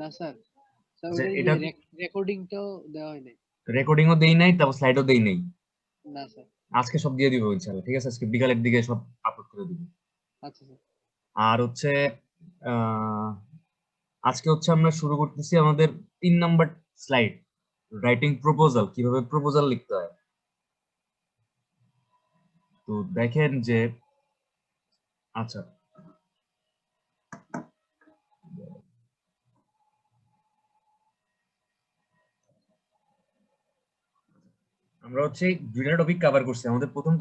না sir, sir আচ্ছা, ওইটার যে এটা রেকর্ডিংটাও দেওয়া হয় নাই। রেকর্ডিংও দেই নাই, তারপর স্লাইডও দেই নাই। না স্যার। আজকে সব দিয়ে দিব ইনশাআল্লাহ, ঠিক আছে? আজকে বিকালের দিকে সব আপলোড করে দিব। আচ্ছা স্যার। আর হচ্ছে আহ, আজকে হচ্ছে আমরা শুরু করতেছি আমাদের 3 নাম্বার স্লাইড, রাইটিং প্রপোজাল, কিভাবে প্রপোজাল লিখতে হয়। তো দেখেন যে, আচ্ছা, আমরা হচ্ছে দুইটা টপিক কভার করছি। আমাদের প্রথম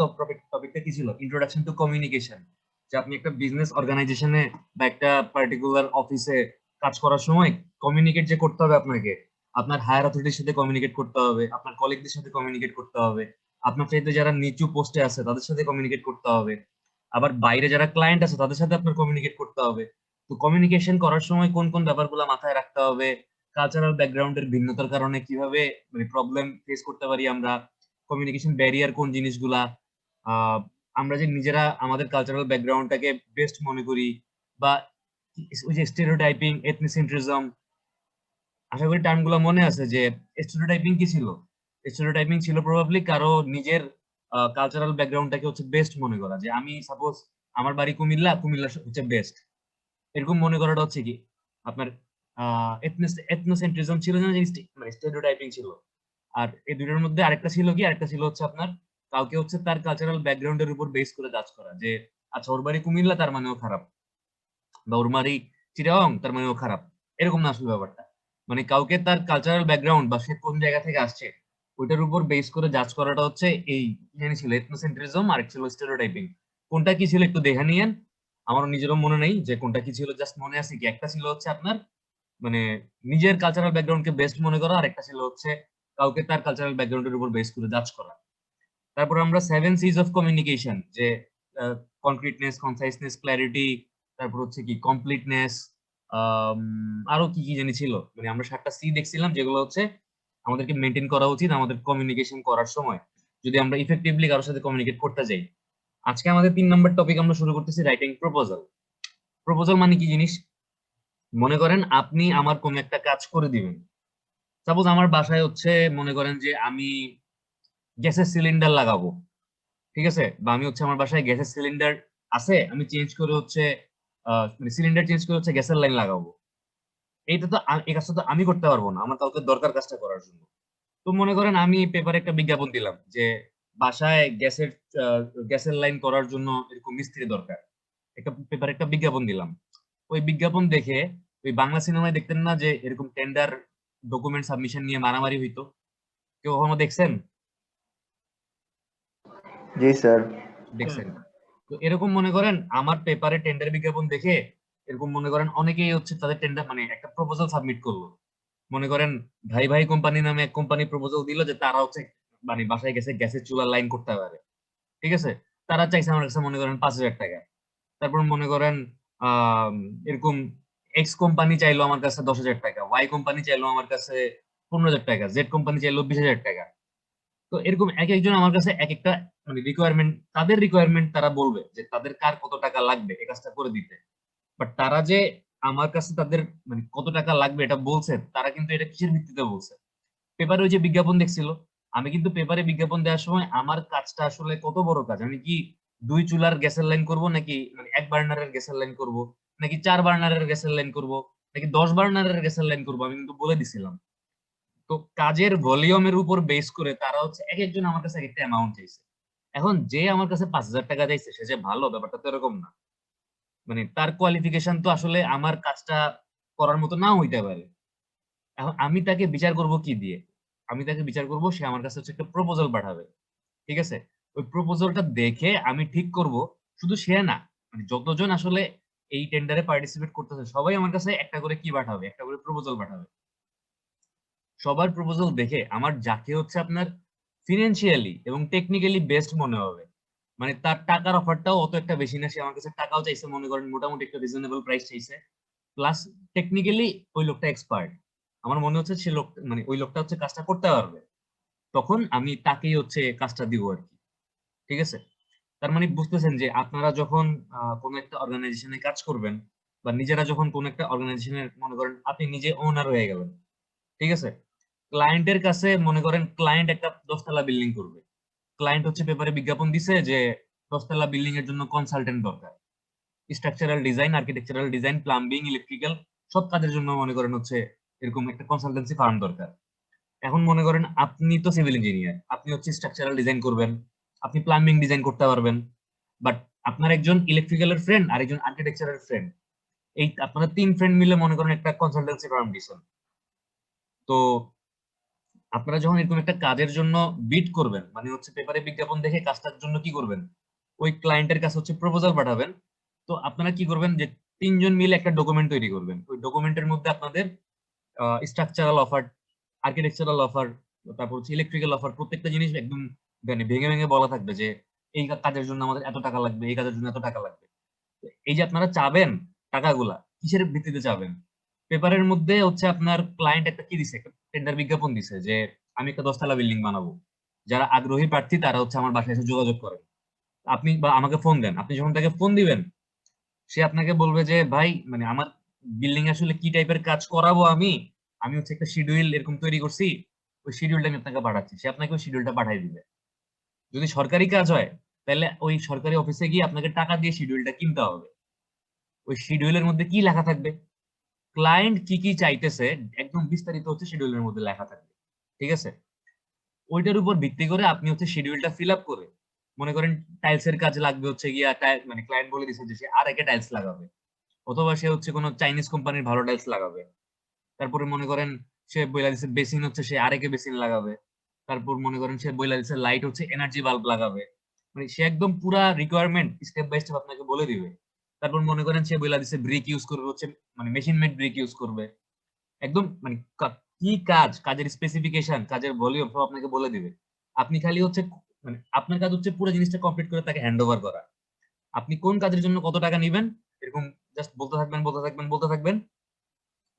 টপিকটা কি ছিল? Introduction to communication. যে আপনি একটা বিজনেস অর্গানাইজেশনে বা একটা পার্টিকুলার অফিসে কাজ করার সময় কমিউনিকেট যে করতে হবে আপনাকে, আপনার হায়ার অথরিটির সাথে কমিউনিকেট করতে হবে, আপনার কলিগদের সাথে কমিউনিকেট করতে হবে, আপনার চাইতে যারা নিচু পোস্টে আছে তাদের সাথে কমিউনিকেট করতে হবে, আবার বাইরে যারা ক্লায়েন্ট আছে তাদের সাথে আপনার কমিউনিকেট করতে হবে। তো কমিউনিকেশন করার সময় কোন কোন ব্যাপারগুলো মাথায় রাখতে হবে, কালচারাল ব্যাকগ্রাউন্ডের ভিন্নতার কারণে কিভাবে মানে প্রবলেম ফেস করতে পারি আমরা, কমিউনিকেশন ব্যারিয়ার কোন জিনিসগুলা, আহ, আমরা যে নিজেরা আমাদের কালচারাল ব্যাকগ্রাউন্ডটাকে বেস্ট মনে করি, বা ওই যে স্টেরিওটাইপিং, এথনিসেন্ট্রিজম। আশা করি টার্মগুলো মনে আছে যে স্টেরিওটাইপিং কি ছিল। স্টেরিওটাইপিং ছিল প্রবাবলি কারো নিজের কালচারাল ব্যাকগ্রাউন্ডটাকে হচ্ছে বেস্ট মনে করা, যে আমি সাপোজ আমার বাড়ি কুমিল্লা, কুমিল্লা হচ্ছে বেস্ট, এরকম মনে করাটা হচ্ছে কি আপনার এথনোসেন্ট্রিজম ছিল না, জিনিসটি মানে স্টেরিওটাইপিং ছিল। আর এই দুটোর মধ্যে আরেকটা ছিল কি, আরেকটা ছিল হচ্ছে আপনার কাউকে হচ্ছে তার কালচারাল ব্যাকগ্রাউন্ডের উপর বেস করে জাজ করা, যে আচ্ছা ওর বাড়ি কুমিল্লা তার মানেও খারাপ, বা ওর বাড়ি চিটাগং তার মানেও খারাপ। এরকম না আসলে ব্যাপারটা। মানে কাউকে তার কালচারাল ব্যাকগ্রাউন্ড বা সে কোন জায়গা থেকে আসছে ওইটার উপর বেস করে জাজ করাটা হচ্ছে এই জিনিস ছিল এথনোসেন্ট্রিজম, আর ছিল স্টেরিওটাইপিং। কোনটা কি ছিল একটু দেখে নিয়েন, আমারও নিজেরও মনে নেই যে কোনটা কি ছিল, জাস্ট মনে আছে কি একটা ছিল হচ্ছে আপনার মানে নিজের কালচারাল ব্যাকগ্রাউন্ডকে বেস্ট মনে করা, আর একটা ছিল হচ্ছে কাউকে তার কালচারাল ব্যাকগ্রাউন্ডের উপর বেস করে জাজ করা। তারপর আমরা 7 C's অফ কমিউনিকেশন, যে কনক্রিটনেস, কনসাইসনেস, ক্ল্যারিটি, তারপর হচ্ছে কি কমপ্লিটনেস, আরো কি কি জানি ছিল। মানে আমরা 7টা C দেখছিলাম যেগুলো হচ্ছে আমাদেরকে মেনটেন করা উচিত আমাদের কমিউনিকেশন করার সময়, যদি আমরা ইফেক্টিভলি কারোর সাথে কমিউনিকেট করতে যাই। আজকে আমাদের 3 নম্বর টপিক আমরা শুরু করতেছি, রাইটিং প্রপোজাল। প্রপোজাল মানে কি জিনিস? মনে করেন আপনি আমার কোন একটা কাজ করে দিবেন। সাপোজ আমার বাসায় হচ্ছে মনে করেন যে আমি গ্যাসের সিলিন্ডার লাগাবো, ঠিক আছে? বা আমি হচ্ছে আমার বাসায় গ্যাসের সিলিন্ডার আছে, আমি চেঞ্জ করে হচ্ছে মানে সিলিন্ডার চেঞ্জ করে হচ্ছে গ্যাসের লাইন লাগাবো। এইটা তো এই কাজটা তো আমি করতে পারবো না, আমার কাউকে দরকার কাজটা করার জন্য। তো মনে করেন আমি পেপারে একটা বিজ্ঞাপন দিলাম যে বাসায় গ্যাসের লাইন করার জন্য এরকম মিস্ত্রি দরকার। একটা পেপারে একটা বিজ্ঞাপন দিলাম। ওই বিজ্ঞাপন দেখে ওই বাংলা সিনেমায় দেখতেন না যে এরকম টেন্ডার ডকুমেন্ট সাবমিশন নিয়ে মারামারি হইতো? কেউ কখনো দেখছেন? জি স্যার। দেখছেন? তো এরকম মনে করেন আমার পেপারে টেন্ডার বিজ্ঞাপন দেখে এরকম মনে করেন অনেকেই হচ্ছে তাদের টেন্ডার মানে একটা প্রপোজাল সাবমিট করলো। মনে করেন ভাই ভাই কোম্পানি নামে এক কোম্পানি প্রপোজাল দিল যে তারা হচ্ছে মানে বাসায় গেছে গ্যাসের চুলার লাইন করতে পারে, ঠিক আছে? তারা চাইছে আমার কাছে মনে করেন 5,000 টাকা। তারপর মনে করেন আহ এরকম এক্স কোম্পানি চাইলো আমার কাছে 10,000 টাকা, ওয়াই কোম্পানি চাইলো আমার কাছে 15,000 টাকা, জেড কোম্পানি চাইলো 20,000 টাকা। তো এরকম এক একজন আমার কাছে এক একটা মানে রিকোয়ারমেন্ট, তাদের রিকোয়ারমেন্ট তারা বলবে যে তাদের কার কত টাকা লাগবে এই কাজটা করে দিতে। বাট তারা যে আমার কাছে তাদের মানে কত টাকা লাগবে এটা বলছে, তারা কিন্তু এটা কিসের ভিত্তিতে বলছে? পেপারে ওই যে বিজ্ঞাপন দেখছিল, আমি কিন্তু পেপারে বিজ্ঞাপন দেওয়ার সময় আমার কাজটা আসলে কত বড় কাজ, আমি কি 2 চুলার গ্যাসের লাইন করব, নাকি মানে 1 বার্নারের গ্যাসের লাইন করব, নাকি 4 বার্নারের গ্যাসের লাইন করব, নাকি 10 বার্নারের গ্যাসের লাইন করব, আমি কিন্তু বলে দিছিলাম। তো কাজের ভলিউমের উপর বেস করে তারা হচ্ছে এক একজন আমার কাছে এক একটা অ্যামাউন্ট চাইছে। এখন যে আমার কাছে 5,000 টাকা চাইছে সে যে ভালো, ব্যাপারটা তো এরকম না। মানে তার কোয়ালিফিকেশন তো আসলে আমার কাজটা করার মতো নাও হইতে পারে। এখন আমি তাকে বিচার করব কি দিয়ে? আমি তাকে বিচার করব সে আমার কাছে হচ্ছে একটা প্রপোজাল পাঠাবে, ঠিক আছে? ওই প্রপোজালটা দেখে আমি ঠিক করব, শুধু সে না, মানে যতজন আসলে এই টেন্ডারে পার্টিসিপেট করতেছে সবাই আমার কাছে একটা করে কি পাঠাবে, একটা করে প্রপোজাল পাঠাবে। সবার প্রপোজাল দেখে আমার যাকে হচ্ছে আপনার ফিনান্সিয়ালি এবং টেকনিক্যালি বেস্ট মনে হবে, মানে তার টাকার অফারটাও অত একটা বেশি না, সে আমার কাছে টাকাও চাইছে মনে করেন মোটামুটি একটা রিজনেবল প্রাইস চাইছে, প্লাস টেকনিক্যালি ওই লোকটা এক্সপার্ট, আমার মনে হচ্ছে সে লোক মানে ওই লোকটা হচ্ছে কাজটা করতে পারবে, তখন আমি তাকেই হচ্ছে কাজটা দিব আর কি, ঠিক আছে? তার মানে বুঝতেছেন যে আপনারা যখন কোনো একটা অর্গানাইজেশনে কাজ করবেন, বা নিজেরা যখন কোন একটা অর্গানাইজেশনের মনে করেন আপনি নিজে ওনার হয়ে গেলেন, ঠিক আছে, ক্লায়েন্টের কাছে মনে করেন ক্লায়েন্ট একটা 10 তলা বিল্ডিং করবে, ক্লায়েন্ট হচ্ছে পেপারে বিজ্ঞাপন দিছে যে 10 তলা বিল্ডিং এর জন্য কনসালটেন্ট দরকার, structural design, architectural design, plumbing, electrical সব কাজের জন্য মনে করেন হচ্ছে এরকম একটা কনসালটেন্সি ফার্ম দরকার। এখন মনে করেন আপনি তো সিভিল ইঞ্জিনিয়ার, আপনি হচ্ছে স্ট্রাকচারাল ডিজাইন করবেন, আপনি প্লাম্বিং ডিজাইন করতে পারবেন, বাট আপনার একজন ইলেকট্রিক্যালের ফ্রেন্ড আর একজন আর্কিটেকচারের ফ্রেন্ড, এই আপনারা 3 ফ্রেন্ড মিলে মনে করেন একটা কনসালটেন্সি ফার্ম দিচ্ছেন। তো আপনারা যখন এরকম একটা কাজের জন্য বিড করবেন, মানে হচ্ছে পেপারে বিজ্ঞাপন দেখে কাজটার জন্য কি করবেন, ওই ক্লায়েন্টের কাছে হচ্ছে প্রপোজাল পাঠাবেন। তো আপনারা কি করবেন যে 3 জন মিলে একটা ডকুমেন্ট তৈরি করবেন, ওই ডকুমেন্টের মধ্যে আপনাদের স্ট্রাকচারাল অফার, আর্কিটেকচারাল অফার, তারপর হচ্ছে ইলেকট্রিক্যাল অফার, প্রত্যেকটা জিনিস একদম মানে ভেঙে ভেঙে বলা থাকবে যে এই কাজের জন্য আমাদের এত টাকা লাগবে, এই কাজের জন্য এত টাকা লাগবে। তো এই যে আপনারা চাবেন টাকাগুলা কিসের ভিত্তিতে চাবেন, পেপারের মধ্যে হচ্ছে আপনার ক্লায়েন্ট একটা কি দিছে, টেন্ডার বিজ্ঞাপন দিছে যে আমি একটা 10 তলা বিল্ডিং বানাবো, যারা আগ্রহী প্রার্থী তারা হচ্ছে আমার বাসায় এসে যোগাযোগ করেন। আপনি বা আমাকে ফোন দেন, আপনি যখন তাকে ফোন দিবেন সে আপনাকে বলবে যে ভাই মানে আমার বিল্ডিং আসলে কি টাইপের কাজ করাবো, আমি আমি হচ্ছে একটা শিডিউল এরকম তৈরি করছি, ওই শিডিউলটা আমি আপনাকে পাঠাচ্ছি, সে আপনাকে ওই শিডিউলটা পাঠিয়ে দিবে। যদি সরকারি কাজ হয় তাহলে ওই সরকারি অফিসে গিয়ে আপনাকে টাকা দিয়ে শিডিউলটা কিনতে হবে। ওই শিডিউলের মধ্যে কি লেখা থাকবে, ক্লায়েন্ট কি কি চাইতেছে একদম বিস্তারিত হচ্ছে শিডিউলের মধ্যে লেখা থাকবে, ঠিক আছে। ওইটার উপর ভিত্তি করে আপনি হচ্ছে শিডিউলটা ফিল আপ করে, মনে করেন টাইলসের কাজ লাগবে হচ্ছে গিয়া মানে ক্লায়েন্ট বলে দিচ্ছে যে সে আর একে টাইলস লাগাবে, অথবা সে হচ্ছে কোনো চাইনিজ কোম্পানির ভালো টাইলস লাগাবে। তারপরে মনে করেন সে বইলা দিচ্ছে বেসিন হচ্ছে সে আরেকে বেসিন লাগাবে। তারপর মনে করেন সে বইলা দিচ্ছে লাইট হচ্ছে এনার্জি বাল্ব লাগাবে। মানে সে একদম পুরা রিকোয়ারমেন্ট স্টেপ বাই স্টেপ আপনাকে বলে দিবে। তারপর মনে করেন সে বইলা দিচ্ছে ব্রিক ইউজ করবে হচ্ছে মানে মেশিন মেড ব্রিক ইউজ করবে। একদম মানে কি কাজ, কাজের স্পেসিফিকেশন, কাজের ভলিউম সব আপনাকে বলে দিবে। আপনি খালি হচ্ছে মানে আপনার কাজ হচ্ছে পুরো জিনিসটা কমপ্লিট করে তাকে হ্যান্ড ওভার করা। আপনি কোন কাজের জন্য কত টাকা নিবেন এরকম জাস্ট বলতে থাকবেন বলতে থাকবেন বলতে থাকবেন,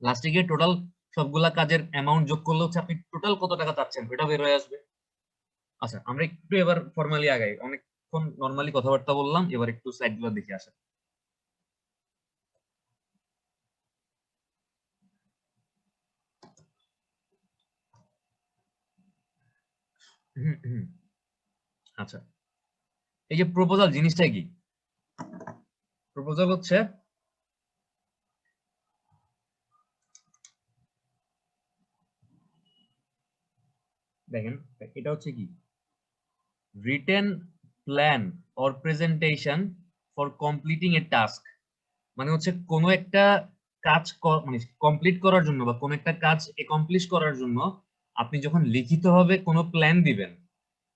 লাস্টে গিয়ে টোটাল সবগুলা কাজের অ্যামাউন্ট যোগ করলে হচ্ছে আপনি টোটাল কত টাকা চাচ্ছেন ওটা বের হয়ে আসবে। আচ্ছা আমরা একটু এবার ফর্মালি আগাই, অনেকক্ষণ নরমালি কথাবার্তা বললাম, এবার একটু স্লাইড গুলো দেখে আসেন। আচ্ছা এই যে প্রপোজাল জিনিসটা কি, প্রপোজাল হচ্ছে দেখেন এটা হচ্ছে কি, written plan or presentation for completing A task. মানে হচ্ছে কোনো একটা কাজ মানে কমপ্লিট করার জন্য বা কোনো একটা কাজ একমপ্লিশ করার জন্য আপনি যখন লিখিতভাবে কোনো প্ল্যান দিবেন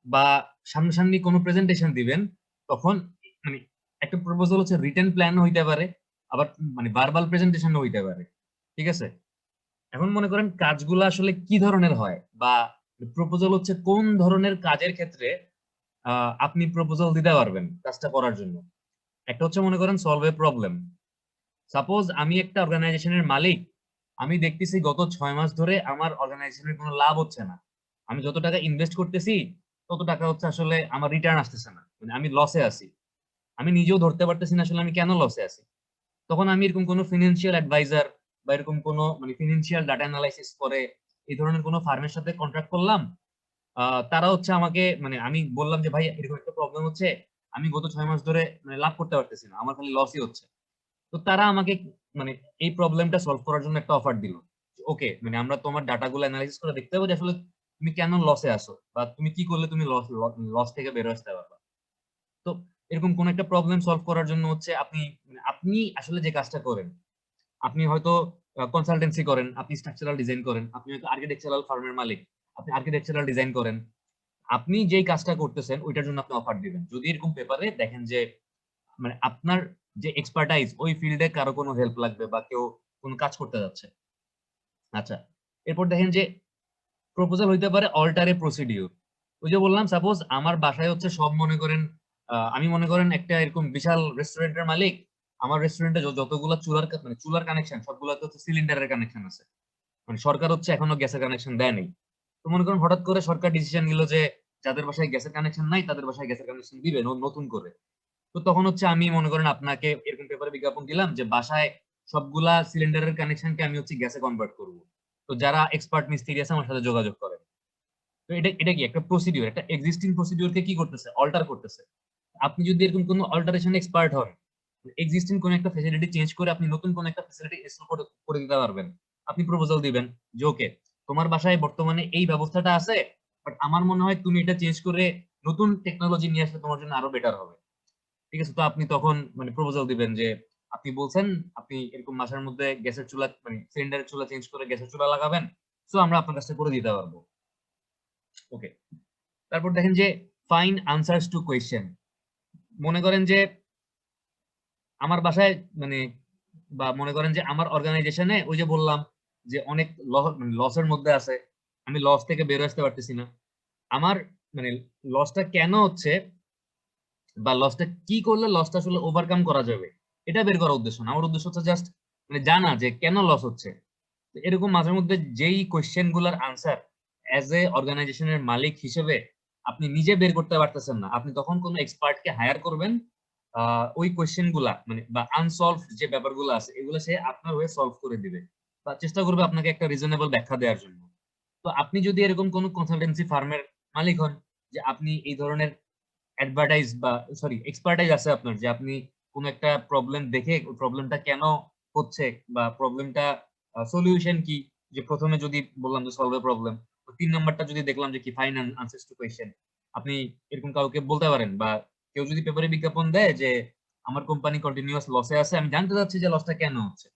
বা সামনাসামনি কোনো প্রেজেন্টেশন দিবেন, তখন মানে একটা প্রপোজাল হচ্ছে রিটেন প্ল্যান হইতে পারে, আবার মানে ভার্বাল প্রেজেন্টেশনও হইতে পারে, ঠিক আছে। এখন মনে করেন কাজগুলো আসলে কি ধরনের হয় বা প্রপোজাল হচ্ছে কোন ধরনের কাজের ক্ষেত্রে আপনি প্রপোজাল দিতে পারবেন কাজটা করার জন্য। একটা হচ্ছে মনে করেন সলভ এ প্রবলেম। সাপোজ আমি একটা অর্গানাইজেশনের মালিক, আমি দেখতেছি গত 6 মাস ধরে আমার অর্গানাইজেশনের কোনো লাভ হচ্ছে না, আমি যত টাকা ইনভেস্ট করতেছি তত টাকা হচ্ছে আসলে আমার রিটার্ন আসতেছে না, মানে আমি লসে আছি, আমি নিজেও ধরতে পারতেছি না আসলে আমি কেন লসে আছি। তখন আমি এরকম কোনো ফিনান্সিয়াল অ্যাডভাইজার বা এরকম কোনো মানে ফিনান্সিয়াল ডাটা অ্যানালাইসিস করে এই ধরনের কোনো ফার্মের সাথে কন্ট্রাক্ট করলাম। তারা হচ্ছে আমাকে মানে আমি বললাম যে ভাই এরকম একটা প্রবলেম হচ্ছে, আমি গত 6 মাস ধরে মানে লাভ করতে পারতেছি না, আমার খালি লসই হচ্ছে। তো তারা আমাকে মানে এই প্রবলেমটা সলভ করার জন্য একটা অফার দিল, ওকে মানে আমরা তোমার ডাটাগুলো অ্যানালাইসিস করে দেখতে পাবো যে আসলে তুমি কেন লসে আসো বা তুমি কি করলে তুমি লস থেকে বের আসতে পারবা। তো এরকম কোন একটা প্রবলেম সলভ করার জন্য হচ্ছে আপনি মানে আপনি আসলে যে কাজটা করেন, আপনি হয়তো কনসালটেন্সি করেন, আপনি স্ট্রাকচারাল ডিজাইন করেন, আপনি হয়তো আর্কিটেকচারাল ফার্মের মালিক, আপনি আর্কিটেকচারাল ডিজাইন করেন, আপনি যেই কাজটা করতেছেন ওইটার জন্য আপনি অফার দিবেন যদি এরকম পেপারে দেখেন যে মানে আপনার যে এক্সপার্টাইজ ওই ফিল্ডে কারো কোনো হেল্প লাগবে বা কেউ কোনো কাজ করতে যাচ্ছে। আচ্ছা এরপর দেখেন যে প্রপোজাল হইতে পারে অল্টারে প্রসিডিউর। ওই যে বললাম সাপোজ আমার বাসায় হচ্ছে সব মনে করেন আমি মনে করেন একটা এরকম বিশাল রেস্টুরেন্টের মালিক, আমার রেস্টুরেন্টে যতগুলো মানে চুলার কানেকশন সবগুলোতে হচ্ছে সিলিন্ডারের কানেকশন আছে, মানে সরকার হচ্ছে এখনো গ্যাসের কানেকশন দেয় নাই। তো মনে করেন হঠাৎ করে সরকার ডিসিশন নিল যে যাদের বাসায় গ্যাসের কানেকশন নাই তাদের বাসায় গ্যাসের কানেকশন দিবে নতুন করে। তো তখন হচ্ছে আমি মনে করেন আপনাকে এরকম পেপারে বিজ্ঞাপন দিলাম যে বাসায় সবগুলা সিলিন্ডারের কানেকশনকে আমি হচ্ছে গ্যাসে কনভার্ট করব। তো যারা এক্সপার্ট মিস্ত্রি আছে আমার সাথে যোগাযোগ করে। তো এটা কি একটা প্রসিডিউর, একটা এক্সিস্টিং প্রসিডিউরকে কি করতেছে, অল্টার করতেছে। আপনি যদি এরকম কোনো অল্টারেশন এক্সপার্ট হন, এক্সিস্টিং কোন একটা ফ্যাসিলিটি চেঞ্জ করে আপনি নতুন কোন একটা ফ্যাসিলিটি ইনস্টল করে দিতে পারবেন। আপনি প্রপোজাল দিবেন যে ওকে, তোমার বাসায় বর্তমানে এই ব্যবস্থাটা আছে, বাট আমার মনে হয় তুমি এটা চেঞ্জ করে নতুন টেকনোলজি নিয়ে আসলে তোমার জন্য আরো বেটার হবে। ঠিক আছে, তো আপনি তখন মানে প্রপোজাল দিবেন যে আপনি বলছেন আপনি এরকম মাসের মধ্যে গ্যাসের চুলা মানে সিলিন্ডারের চুলা চেঞ্জ করে গ্যাসের চুলা লাগাবেন, সো আমরা আপনার কাছে করে দিতে পারবো। ওকে, তারপর দেখেন যে ফাইন্ড আনসারস টু কোয়েশ্চেন। মনে করেন যে আমার বাসায় মানে বা মনে করেন যে আমার অর্গানাইজেশনে ওই যে বললাম যে অনেক লসের মধ্যে আছে, আমি লস থেকে বের আসতে পারতেছি না। আমার মানে লসটা কেন হচ্ছে বা লসটা কি করলে লসটা আসলে ওভারকাম করা যাবে, এটা বের করার উদ্দেশ্য না। আমার উদ্দেশ্য হচ্ছে জাস্ট মানে জানা যে কেন লস হচ্ছে। তো এরকম মাঝে মধ্যে যেই কোয়েশ্চেন গুলার আনসার অ্যাজ এ অর্গানাইজেশনের মালিক হিসেবে আপনি নিজে বের করতে পারতেছেন না, আপনি তখন কোনো এক্সপার্টকে হায়ার করবেন। ওই কোয়েশ্চেন গুলা মানে বা আনসলভ যে ব্যাপারগুলো আছে এগুলো সে আপনার হয়ে সলভ করে দিবে বা চেষ্টা করবে আপনাকে একটা রিজনেবল ব্যাখ্যা দেওয়ার জন্য। তো আপনি যদি এরকম কোনো কনসালটেন্সি ফার্মের মালিক হন যে আপনি এই ধরনের অ্যাডভার্টাইজ বা সরি এক্সপার্টাইজ আছে আপনার, যে আপনি কোন একটা প্রবলেম দেখে প্রবলেমটা কেন হচ্ছে বা প্রবলেমটা সলিউশন কি, যে প্রথমে যদি বললাম যে সলভ এ প্রবলেম, তো 3 নাম্বারটা যদি দেখলাম যে কি ফাইন্ড আনসারস টু কোয়েশ্চেন, আপনি এরকম কাউকে বলতে পারেন। বা কেউ যদি পেপারে বিজ্ঞাপন দেয় যে আমার কোম্পানি কন্টিনিউয়াস লসে আছে, আমি জানতে চাচ্ছি যে লসটা কেন হচ্ছে,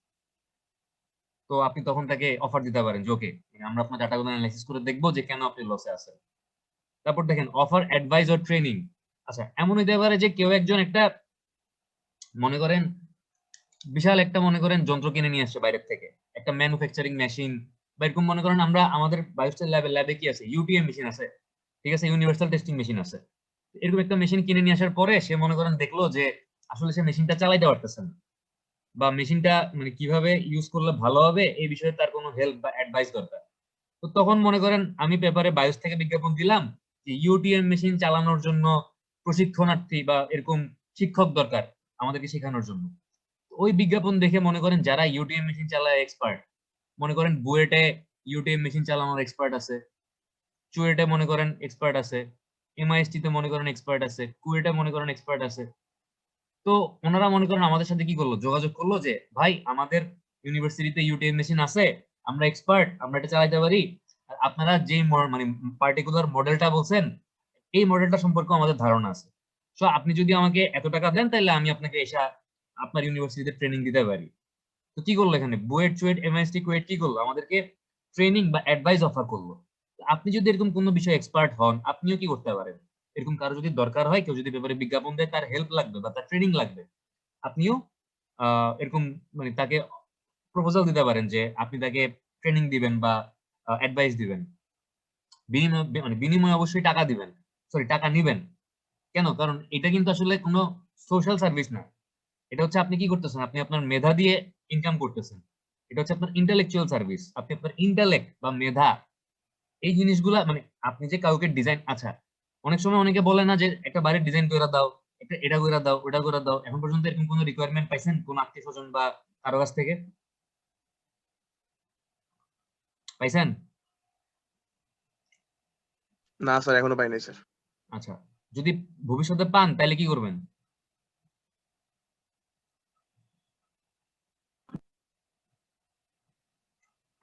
তো আপনি তখন তাকে অফার দিতে পারেন যে ওকে, আমরা আপনার ডাটাগুলো অ্যানালাইসিস করে দেখবো যে কেন আপনি লসে আছেন। তারপর দেখেন অফার অ্যাডভাইস অর ট্রেনিং। আচ্ছা, এমন হইতে পারে যে কেউ একজন একটা মনে করেন বিশাল একটা মনে করেন যন্ত্র কিনে নিয়ে আসছে বাইরের থেকে, একটা ম্যানুফ্যাকচারিং মেশিন বা এরকম মনে করেন আমরা আমাদের বায়োস্টার ল্যাবে কি আছে, ইউটিএম মেশিন আছে, ঠিক আছে, ইউনিভার্সাল টেস্টিং মেশিন আছে। এরকম একটা মেশিন কিনে নিয়ে আসার পরে সে মনে করেন দেখলো যে আসলে সে মেশিনটা চালাইতে পারতেছে না, বা মেশিনটা মানে কিভাবে ইউজ করলে ভালো হবে এই বিষয়ে তার কোনো হেল্প বা অ্যাডভাইস দরকার। তো তখন মনে করেন আমি পেপারে বায়োস থেকে বিজ্ঞাপন দিলাম যে ইউটিএম মেশিন চালানোর জন্য প্রশিক্ষণার্থী বা এরকম শিক্ষক দরকার আমাদেরকে শেখানোর জন্য। ওই বিজ্ঞাপন দেখে মনে করেন যারা ইউটিএম মেশিন চালায় এক্সপার্ট, মনে করেন বুয়েটে ইউটিএম মেশিন চালানোর এক্সপার্ট আছে, চুয়েটে মনে করেন এক্সপার্ট আছে, এমআইএসটি তে মনে করেন এক্সপার্ট আছে, কুয়েটে মনে করেন এক্সপার্ট আছে। তো ওনারা মনে করেন আমাদের সাথে কি করলো, যোগাযোগ করলো যে ভাই আমাদের ইউনিভার্সিটিতে ইউটিএম মেশিন আছে, আমরা এক্সপার্ট, আমরা এটা চালাতে পারি, আর আপনারা যে মানে পার্টিকুলার মডেলটা বলছেন এই মডেলটা সম্পর্কে আমাদের ধারণা আছে। সো আপনি যদি আমাকে এত টাকা দেন তাহলে আমি আপনাকে এসে আপনার ইউনিভার্সিটিতে ট্রেনিং দিতে পারি। তো কি করলো এখানে বুয়েট চুয়েট এমআইএসটি কুয়েট কি করলো, আমাদেরকে ট্রেনিং বা অ্যাডভাইস অফার করলো। তো আপনি যদি এরকম কোনো বিষয়ে এক্সপার্ট হন আপনিও কি করতে পারেন, এরকম কারো যদি দরকার হয়, কেউ যদি ব্যাপারে বিজ্ঞাপন দেয় তার হেল্প লাগবে বা তার ট্রেনিং লাগবে, আপনিও এরকম মানে তাকে প্রপোজাল দিতে পারেন যে আপনি তাকে ট্রেনিং দিবেন বা অ্যাডভাইস দিবেন। বিনিময় মানে বিনিময়ে অবশ্যই টাকা দিবেন, সরি টাকা নিবেন। কেন, কারণ এটা কিন্তু আসলে কোনো সোশ্যাল সার্ভিস না, এটা হচ্ছে আপনি কি করতেছেন, আপনি আপনার মেধা দিয়ে ইনকাম করতেছেন। এটা হচ্ছে আপনার ইন্টেলেকচুয়াল সার্ভিস, আপনি আপনার ইন্টেলেক্ট বা মেধা এই জিনিসগুলা মানে আপনি যে কাউকে ডিজাইন, আচ্ছা অনেক সময় অনেকে বলে না যে একটা বাড়ির ডিজাইন করে দাও, একটা এটা করে দাও ওটা করে দাও, এখন পর্যন্ত এরকম কোনো রিকোয়ারমেন্ট পাইছেন কোন আত্মীয় স্বজন বা কারো কাছ থেকে পাইছেন? না স্যার, এখনো পাই নাই স্যার। আচ্ছা, যদি ভবিষ্যতে পান তাহলে কি করবেন?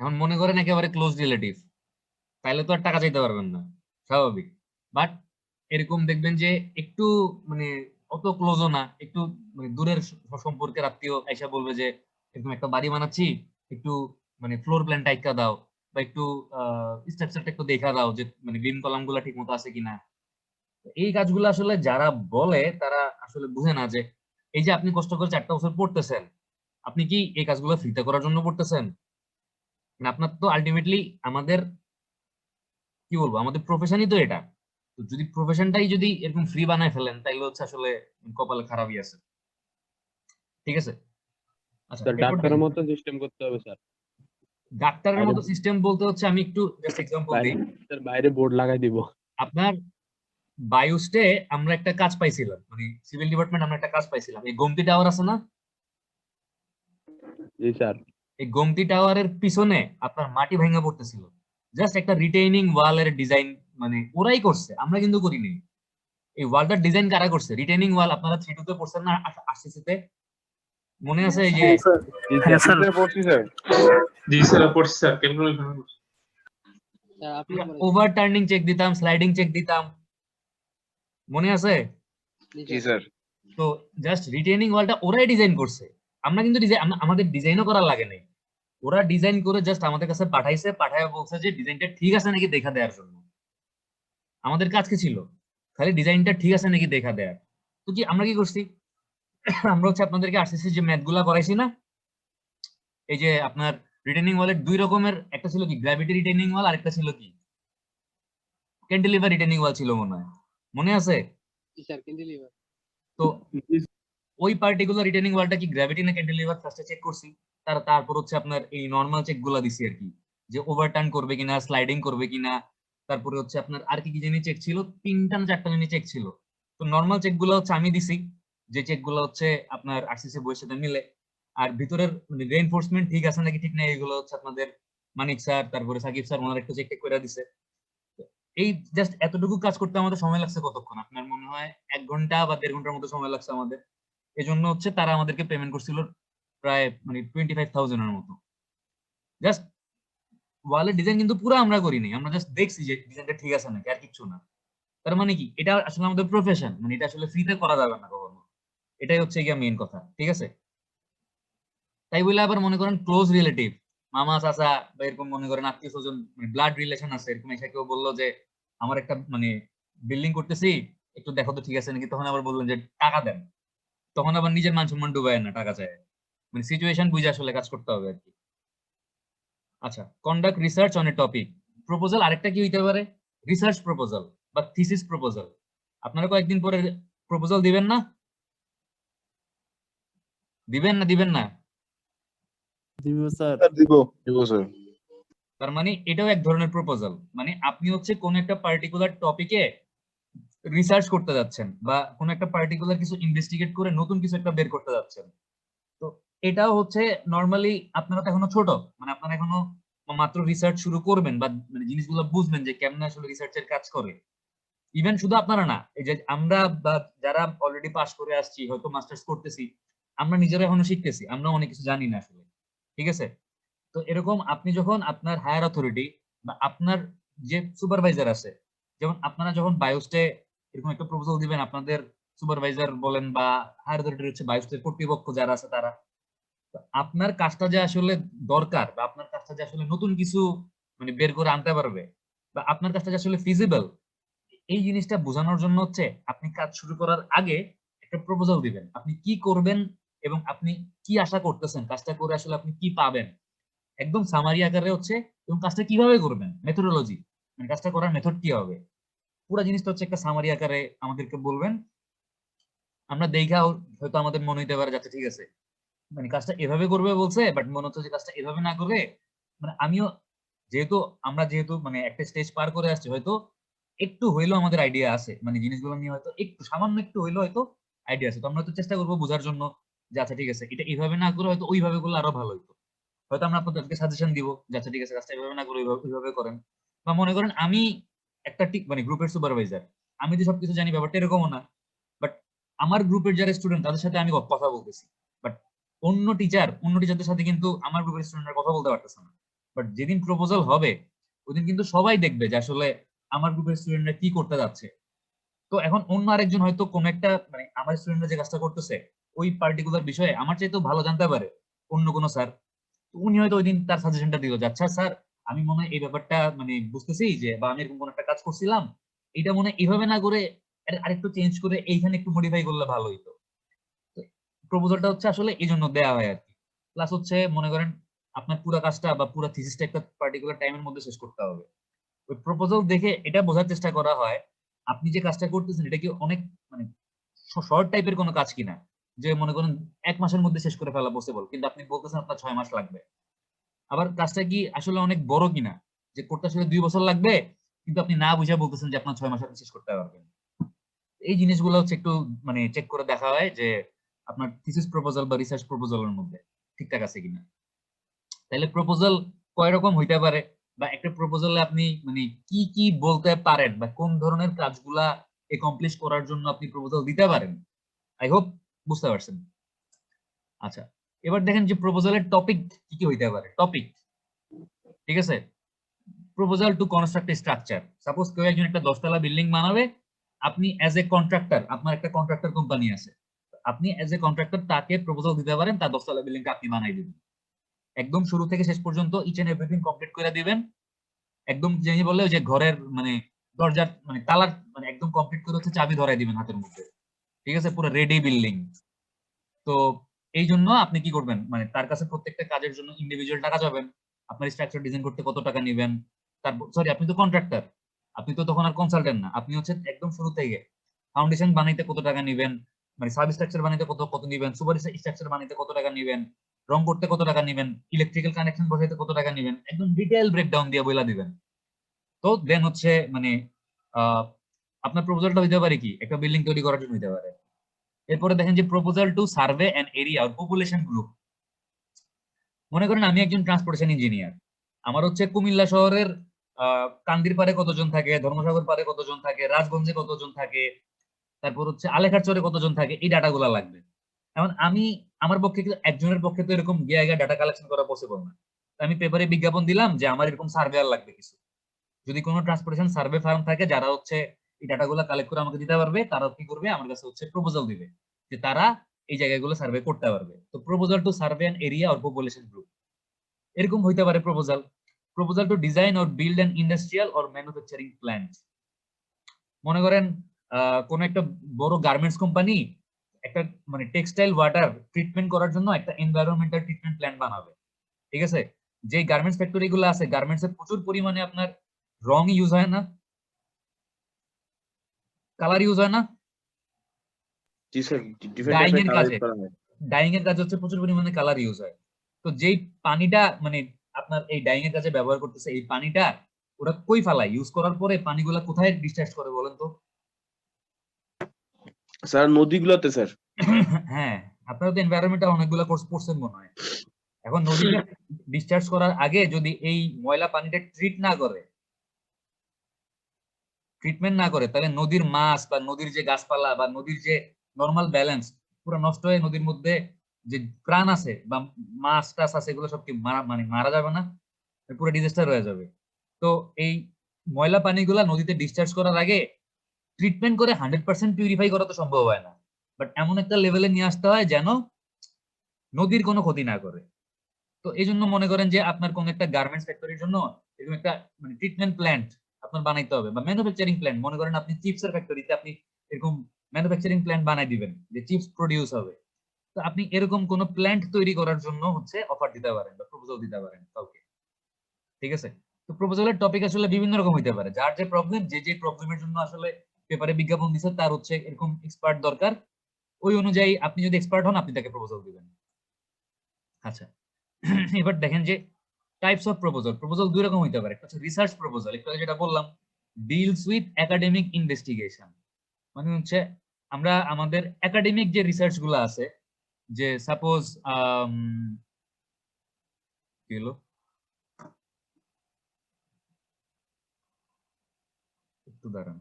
এখন মনে করেন একেবারে ক্লোজ রিলেটিভ, তাইলে তো আর টাকা চাইতে পারবেন না, স্বাভাবিক। বাট এরকম দেখবেন যে একটু মানে অত ক্লোজও না, একটু মানে দূরের সম্পর্কের আত্মীয় এসে বলবে যে এরকম একটা বাড়ি বানাচ্ছি, একটু মানে ফ্লোর প্ল্যানটা একটা দাও বা একটু স্ট্রাকচারটা একটু দেখা দাও যে মানে বিম কলাম গুলা ঠিক মতো আছে কিনা। এই কাজগুলো আসলে যারা বলে তারা আসলে বুঝে না যে এই যে আপনি কষ্ট করে 4টা বছর পড়তেছেন, আপনি কি এই কাজগুলো ফ্রিতে করার জন্য পড়তেছেন? মানে আপনার তো আলটিমেটলি আমাদের কি বলবো আমাদের প্রফেশনই তো এটা। তো যদি প্রফেশনটাই যদি এরকম ফ্রি বানায় ফেলেন তাইলে হচ্ছে আসলে কপালে খারাপই আছে। ঠিক আছে, আচ্ছা স্যার এরপর ডাক্তারের দেখেন মতো সিস্টেম করতে হবে স্যার। ডাক্তারের বাইরে মতো সিস্টেম বলতে হচ্ছে আমি একটু জাস্ট এক্সাম্পল বাইরে দিই। স্যার বাইরে বোর্ড লাগাই দিব। আপনার বায়োস্টে আমরা একটা কাজ পাইছিলাম, মানে সিভিল ডিপার্টমেন্ট আমরা একটা কাজ পাইছিলাম, এই গোমতি টাওয়ার আছে না, জি স্যার। এই গোমতি টাওয়ারের পিছনে আপনার মাটি ভাঙা পড়তেছিল, জাস্ট একটা রিটেইনিং ওয়ালের ডিজাইন মানে ওরাই করছে, আমরা কিন্তু করিনি। এই ওয়ালটার ডিজাইন কারা করছে? রিটেইনিং ওয়াল আপনারা 3-2 তে পড়ছেন না আরসিসি তে, মনে আছে? এই যে জি স্যার। স্যার পড়ছি স্যার। জি স্যার পড়ছি স্যার, ক্যালকুলেশন স্যার আপনি বলেন। ওভার টার্নিং চেক দিতাম, স্লাইডিং চেক দিতাম, মনে আছে? জি স্যার। তো জাস্ট রিটেইনিং ওয়ালটা ওরাই ডিজাইন করছে, আমরা কিন্তু আমাদের ডিজাইনও করা লাগে নাই। ওরা ডিজাইন করে জাস্ট আমাদের কাছে পাঠাইছে, পাঠায় বলছে যে ডিজাইনটা ঠিক আছে নাকি দেখা দেওয়ার জন্য। আমাদের কাজ কি ছিল? খালি ডিজাইনটা ঠিক আছে নাকি দেখা দেওয়ার। তো কি আমরা কি করছি? আমরা হচ্ছে আপনাদেরকে আরসিসি যে ম্যাথ গুলা করাইছি না, এই যে আপনার রিটেইনিং ওয়ালের 2 রকমের, একটা ছিল কি গ্র্যাভিটি রিটেইনিং ওয়াল, আর একটা ছিল কি ক্যান্টিলিভার রিটেইনিং ওয়াল ছিল মনে হয়, মনে আছে? জি স্যার ক্যান্টিলিভার। তো ওই পার্টিকুলার রিটেইনিং ওয়ালটা কি গ্র্যাভিটি না ক্যান্টিলিভার ফার্স্টে চেক করছি, তারপর হচ্ছে আপনার এই নরমাল চেক গুলা দিছি আর কি, যে ওভারটার্ন করবে কিনা, স্লাইডিং করবে কিনা, তারপরে হচ্ছে আপনার আর কি কি জিনিস চেক ছিল, 3টা না 4টা জিনিস চেক ছিল। তো নরমাল চেক গুলো হচ্ছে আমি দিছি, যে চেক গুলো হচ্ছে আপনার আরসিসি বইয়ের সাথে মিলে, আর ভিতরের মানে রেইনফোর্সমেন্ট ঠিক আছে নাকি ঠিক না এগুলো হচ্ছে আপনাদের মানিক স্যার তারপরে সাকিব স্যার ওনারা একটু চেক করে দিছে। এই জাস্ট এতটুকু কাজ করতে আমাদের সময় লাগছে কতক্ষণ? আপনার মনে হয় 1 ঘন্টা বা 1.5 ঘন্টার মতো সময় লাগছে আমাদের। এজন্য হচ্ছে তারা আমাদেরকে পেমেন্ট করছিল প্রায় মানে 25,000 এর মতো। জাস্ট ওয়ালের ডিজাইন কিন্তু পুরো আমরা করিনি, আমরা জাস্ট দেখছি যে ডিজাইনটা ঠিক আছে নাকি, আর কিছু না। তার মানে কি এটা আসলে আমাদের প্রফেশন, মানে এটা আসলে ফ্রিতে করা যাবে না কখনো, এটাই হচ্ছে গিয়া মেইন কথা, ঠিক আছে? তাই বলে আবার মনে করেন ক্লোজ রিলেটিভ, মামা চাচা বা এরকম মনে করেন আত্মীয় স্বজন মানে ব্লাড রিলেশন আছে, এরকম এসে কেউ বললো যে আমার একটা মানে বিল্ডিং করতেছি একটু দেখো তো ঠিক আছে নাকি, তখন আবার বললেন যে টাকা দেন, তখন আবার নিজের মান সম্মান ডুবায় না, টাকা চায়। মানে সিচুয়েশন বুঝে আসলে কাজ করতে হবে আর কি। আচ্ছা, conduct research on a topic. Proposal আরেকটা কি হইতে পারে? রিসার্চ প্রপোজাল বা থিসিস প্রপোজাল। আপনারা কয়েকদিন পরে প্রপোজাল দিবেন না? দিবেন না? দিব স্যার। দিব স্যার। তার মানে এটাও এক ধরনের প্রপোজাল, মানে আপনি হচ্ছে কোন একটা পার্টিকুলার টপিকে রিসার্চ করতে যাচ্ছেন বা কোন একটা পার্টিকুলার কিছু ইনভেস্টিগেট করে নতুন কিছু একটা বের করতে যাচ্ছেন। তো এটাও হচ্ছে নরমালি আপনারা তো এখনো ছোট, মানে আপনারা এখনো মাত্র রিসার্চ শুরু করবেন বা মানে জিনিসগুলো বুঝবেন যে কেমনে আসলে রিসার্চের কাজ করে। ইভেন শুধু আপনারা না, এই যে আমরা বা যারা অলরেডি পাস করে আসছি, হয়তো মাস্টার্স করতেছি, আমরা নিজেরা এখনো শিখতেছি, আমরা অনেক কিছু জানি না আসলে, ঠিক আছে? তো এরকম আপনি যখন আপনার হায়ার অথরিটি বা আপনার যে সুপারভাইজার আছে, যেমন আপনারা যখন বায়োস্টে এরকম একটা প্রপোজাল দিবেন, আপনাদের সুপারভাইজার বলেন বা হায়ার অথরিটি হচ্ছে বায়োস্টের কর্তৃপক্ষ যারা আছে তারা, তো আপনার কাজটা যে আসলে দরকার বা আপনার কাজটা যে আসলে নতুন কিছু মানে বের করে আনতে পারবে বা আপনার কাজটা যে আসলে ফিজিবল, এই জিনিসটা বোঝানোর জন্য হচ্ছে আপনি কাজ শুরু করার আগে একটা প্রপোজাল দিবেন, আপনি কি করবেন এবং আপনি কি আশা করতেছেন কাজটা করে আসলে আপনি কি পাবেন, একদম সামারি আকারে হচ্ছে, এবং কাজটা কিভাবে করবেন, মেথোডোলজি মানে কাজটা করার মেথড কি হবে, পুরো জিনিসটা হচ্ছে একটা সামারি আকারে আমাদেরকে বলবেন। আমরা দেখা হয়তো আমাদের মনে হইতে পারে যাচ্ছে ঠিক আছে, মানে কাজটা এভাবে করবে বলছে, বাট মনে হচ্ছে যে কাজটা এভাবে না করে, মানে আমিও যেহেতু মানে একটা স্টেজ পার করে আসছি, হয়তো একটু হইলেও আমাদের আইডিয়া আছে, মানে জিনিসগুলো নিয়ে হয়তো একটু সামান্য একটু হইলেও হয়তো আইডিয়া আছে, তো আমরা তো চেষ্টা করবো বোঝার জন্য যে আচ্ছা ঠিক আছে এটা এইভাবে না করে হয়তো ওইভাবে করলে আরো ভালো হইতো। হয়তো আমরা আপনাদেরকে সাজেশন দিব যে আচ্ছা ঠিক আছে কাজটা এভাবে না করে ওইভাবে করেন। বা মনে করেন আমি একটা মানে গ্রুপের সুপারভাইজার, আমি যে সবকিছু জানি ব্যাপারটা এরকমও না, বাট আমার গ্রুপের যারা স্টুডেন্ট তাদের সাথে আমি কথা বলতেছি, বাট অন্য টিচারদের সাথে কিন্তু আমার গ্রুপের স্টুডেন্টরা কথা বলতে পারতেছে না। বাট যেদিন প্রপোজাল হবে ওইদিন কিন্তু সবাই দেখবে যে আসলে আমার গ্রুপের স্টুডেন্টরা কি করতে যাচ্ছে। তো এখন অন্য আরেকজন হয়তো কোন একটা মানে আমার স্টুডেন্টরা যে কাজটা করতেছে ওই পার্টিকুলার বিষয়ে আমার চাইতেও ভালো জানতে পারে অন্য কোনো স্যার, উনি হয়তো ওই দিন তার সাজেশনটা দিল যে আচ্ছা স্যার আমি মনে হয় এই ব্যাপারটা মানে বুঝতেছি যে, বা আমি এরকম কোন একটা কাজ করছিলাম, এটা মনে হয় এইভাবে না করে আরেকটু চেঞ্জ করে এইখানে একটু মডিফাই করলে ভালো হইতো। প্রপোজালটা হচ্ছে আসলে এই জন্য দেওয়া হয় আর কি। প্লাস হচ্ছে মনে করেন আপনার পুরো কাজটা বা পুরো থিসিসটা একটা পার্টিকুলার টাইমের মধ্যে শেষ করতে হবে। ওই প্রপোজাল দেখে এটা বোঝার চেষ্টা করা হয় আপনি যে কাজটা করতেছেন এটা কি অনেক মানে শর্ট টাইপের কোনো কাজ কিনা, যে মনে করেন 1 মাসের মধ্যে শেষ করে ফেলা পসিবল, কিন্তু আপনি বলতেছেন আপনার 6 মাস লাগবে। আবার কাজটা কি আসলে অনেক বড় কিনা, যে করতে আসলে 2 বছর লাগবে কিন্তু আপনি না বুঝে বলতেছেন যে আপনার 6 মাসে আপনি শেষ করতে পারবেন। এই জিনিসগুলো হচ্ছে একটু মানে চেক করে দেখা হয় যে আপনার থিসিস প্রপোজাল বা রিসার্চ প্রপোজালের মধ্যে, ঠিক ঠিকঠাক আছে কিনা। তাহলে প্রপোজাল কয় রকম হইতে পারে, বা একটা প্রপোজালে আপনি মানে কি কি বলতে পারেন, বা কোন ধরনের কাজগুলা একমপ্লিশ করার জন্য আপনি প্রপোজাল দিতে পারেন। আই হোপ বুঝতে পারছেন। আচ্ছা, এবার দেখেন যে প্রপোজালের টপিক কি কি হইতে পারে। টপিক, ঠিক আছে, proposal to construct A structure. Suppose কেউ একজন একটা 10 তলা বিল্ডিং বানাবে, আপনি অ্যাজ এ কন্ট্রাক্টর, আপনার একটা কন্ট্রাক্টর কোম্পানি আছে, আপনি অ্যাজ এ কন্ট্রাক্টর তাকে প্রপোজাল দিতে পারেন, তার 10 তলা বিল্ডিংটা আপনি বানাই দিবেন, একদম শুরু থেকে শেষ পর্যন্ত ইচ এন্ড এভরিথিং কমপ্লিট করে দিবেন, একদম যিনি বলে যে ঘরের মানে দরজার মানে তালার মানে একদম কমপ্লিট করে হচ্ছে চাবি ধরাই দিবেন হাতের মধ্যে, ঠিক আছে, পুরো রেডি বিল্ডিং। তো এই জন্য আপনি কি করবেন, মানে তার কাছে প্রত্যেকটা কাজের জন্য ইন্ডিভিজুয়াল টাকা যাবেন, আপনার স্ট্রাকচার ডিজাইন করতে কত টাকা নেবেন, তারপর সরি আপনি তো কন্ট্রাক্টর, আপনি তো তখন আর কনসালটেন্ট না, আপনি হচ্ছে একদম শুরু থেকে ফাউন্ডেশন বানাইতে কত টাকা নেবেন, মানে সাব স্ট্রাকচার বানাইতে কত কত নেবেন, সুপার স্ট্রাকচার বানাইতে কত টাকা নেবেন, রং করতে কত টাকা নেবেন, ইলেকট্রিক্যাল কানেকশন বসাইতে কত টাকা নেবেন, একদম ডিটেইল ব্রেকডাউন দিয়ে বইলা দিবেন। তো দেন হচ্ছে মানে আপনার প্রপোজালটা হইতে পারে কি একটা বিল্ডিং তৈরি করার জন্য হইতে পারে। এরপরে দেখেন যে proposal to survey an area or population group. মনে করেন আমি একজন ট্রান্সপোর্টেশন ইঞ্জিনিয়ার, আমার হচ্ছে কুমিল্লা শহরের কান্দির পারে কতজন থাকে, ধর্মসাগর পারে কতজন থাকে, রাজগঞ্জে কতজন থাকে, তারপর হচ্ছে আলেখারচরে কতজন থাকে, এই ডাটাগুলো লাগবে। এখন আমি আমার পক্ষে একজনের পক্ষে তো এরকম গিয়ে ডাটা কালেকশন করা পসিবল না, আমি পেপারে বিজ্ঞাপন দিলাম যে আমার এরকম সার্ভেয়ার লাগবে কিছু। যদি কোনো ট্রান্সপোর্টেশন সার্ভে ফার্ম থাকে যারা হচ্ছে এই ডাটাগুলো কালেক্ট করে আমাকে দিতে পারবে, তারা কি করবে আমার কাছে হচ্ছে প্রপোজাল দিবে যে তারা এই জায়গাগুলো সার্ভে করতে পারবে। তো proposal to survey an area or population group এরকম হইতে পারে proposal. Proposal to design or build an industrial or manufacturing plant. মনে করেন কোন একটা বড় গার্মেন্টস কোম্পানি একটা মানে টেক্সটাইল ওয়াটার ট্রিটমেন্ট করার জন্য একটা এনভায়রনমেন্টাল ট্রিটমেন্ট প্ল্যান বানাবে, ঠিক আছে। যে গার্মেন্টস ফ্যাক্টরি গুলো আছে, গার্মেন্টস এ প্রচুর পরিমাণে আপনার রং ইউজ হয় না, কালার ইউজ হয় না, জি স্যার, ডিফারেন্ট ডাইং টাইপের এর কালার কাজে, ইউজ করা হয়। ডাইং এর কাজে হচ্ছে প্রচুর পরিমাণে কালার ইউজ হয়। তো যেই পানিটা মানে আপনার এই ডাইং এর কাজে ব্যবহার করতেছে, এই পানিটা ওরা কই ফালায়, ইউজ করার পরে পানিগুলা কোথায় ডিসচার্জ করে বলেন তো? স্যার নদীগুলোতে স্যার। হ্যাঁ, আপনারা তো এনভায়রনমেন্টাল অনেকগুলো কোর্স পড়ছেন মনে হয়। এখন নদীতে ডিসচার্জ করার আগে যদি এই ময়লা পানিটা ট্রিটমেন্ট না করে তাহলে নদীর মাছ বা নদীর যে গাছপালা বা নদীর যে নরমাল ব্যালেন্স পুরো নষ্ট হয়ে নদীর মধ্যে যে প্রাণ আছে বা মাছ টাছ আছে এগুলো সব কি মারা যাবে না, পুরো ডিজাস্টার হয়ে যাবে। তো এই ময়লা পানিগুলা নদীতে ডিসচার্জ করার আগে ট্রিটমেন্ট করে 100% পিউরিফাই করা তো সম্ভব হয় না, বাট এমন একটা লেভেলে নিয়ে আসতে হয় যেন নদীর কোনো ক্ষতি না করে। তো এই জন্য মনে করেন যে আপনার কোন একটা গার্মেন্টস ফ্যাক্টরির জন্য এরকম একটা মানে ট্রিটমেন্ট প্ল্যান্ট আপনার বানাইতে হবে, বা ম্যানুফ্যাকচারিং প্ল্যান্ট, মনে করেন আপনি চিপসের ফ্যাক্টরিতে আপনি এরকম ম্যানুফ্যাকচারিং প্ল্যান্ট বানাই দিবেন যে চিপস প্রডিউস হবে। তো আপনি এরকম কোন প্ল্যান্ট তৈরি করার জন্য হচ্ছে অফার দিতে পারেন বা প্রপোজাল দিতে পারেন কাউকে, ঠিক আছে। তো প্রপোজালের টপিক আসলে বিভিন্ন রকম হইতে পারে, যার যে প্রবলেম, যে প্রবলেমের জন্য আসলে পেপারে বিজ্ঞাপন দিচ্ছে তার হচ্ছে এরকম এক্সপার্ট দরকার, ওই অনুযায়ী আপনি যদি এক্সপার্ট হন আপনি তাকে প্রপোজাল দিবেন। আচ্ছা, এবার দেখেন যে টাইপস অফ প্রপোজাল। প্রপোজাল দুই রকম হইতে পারে, একটা হচ্ছে রিসার্চ প্রপোজাল, একটু যেটা বললাম ডিলস উইথ একাডেমিক ইনভেস্টিগেশন, মানে হচ্ছে আমরা আমাদের একাডেমিক যে রিসার্চ গুলো আছে, যে সাপোজ কি হলো একটু দাঁড়ান,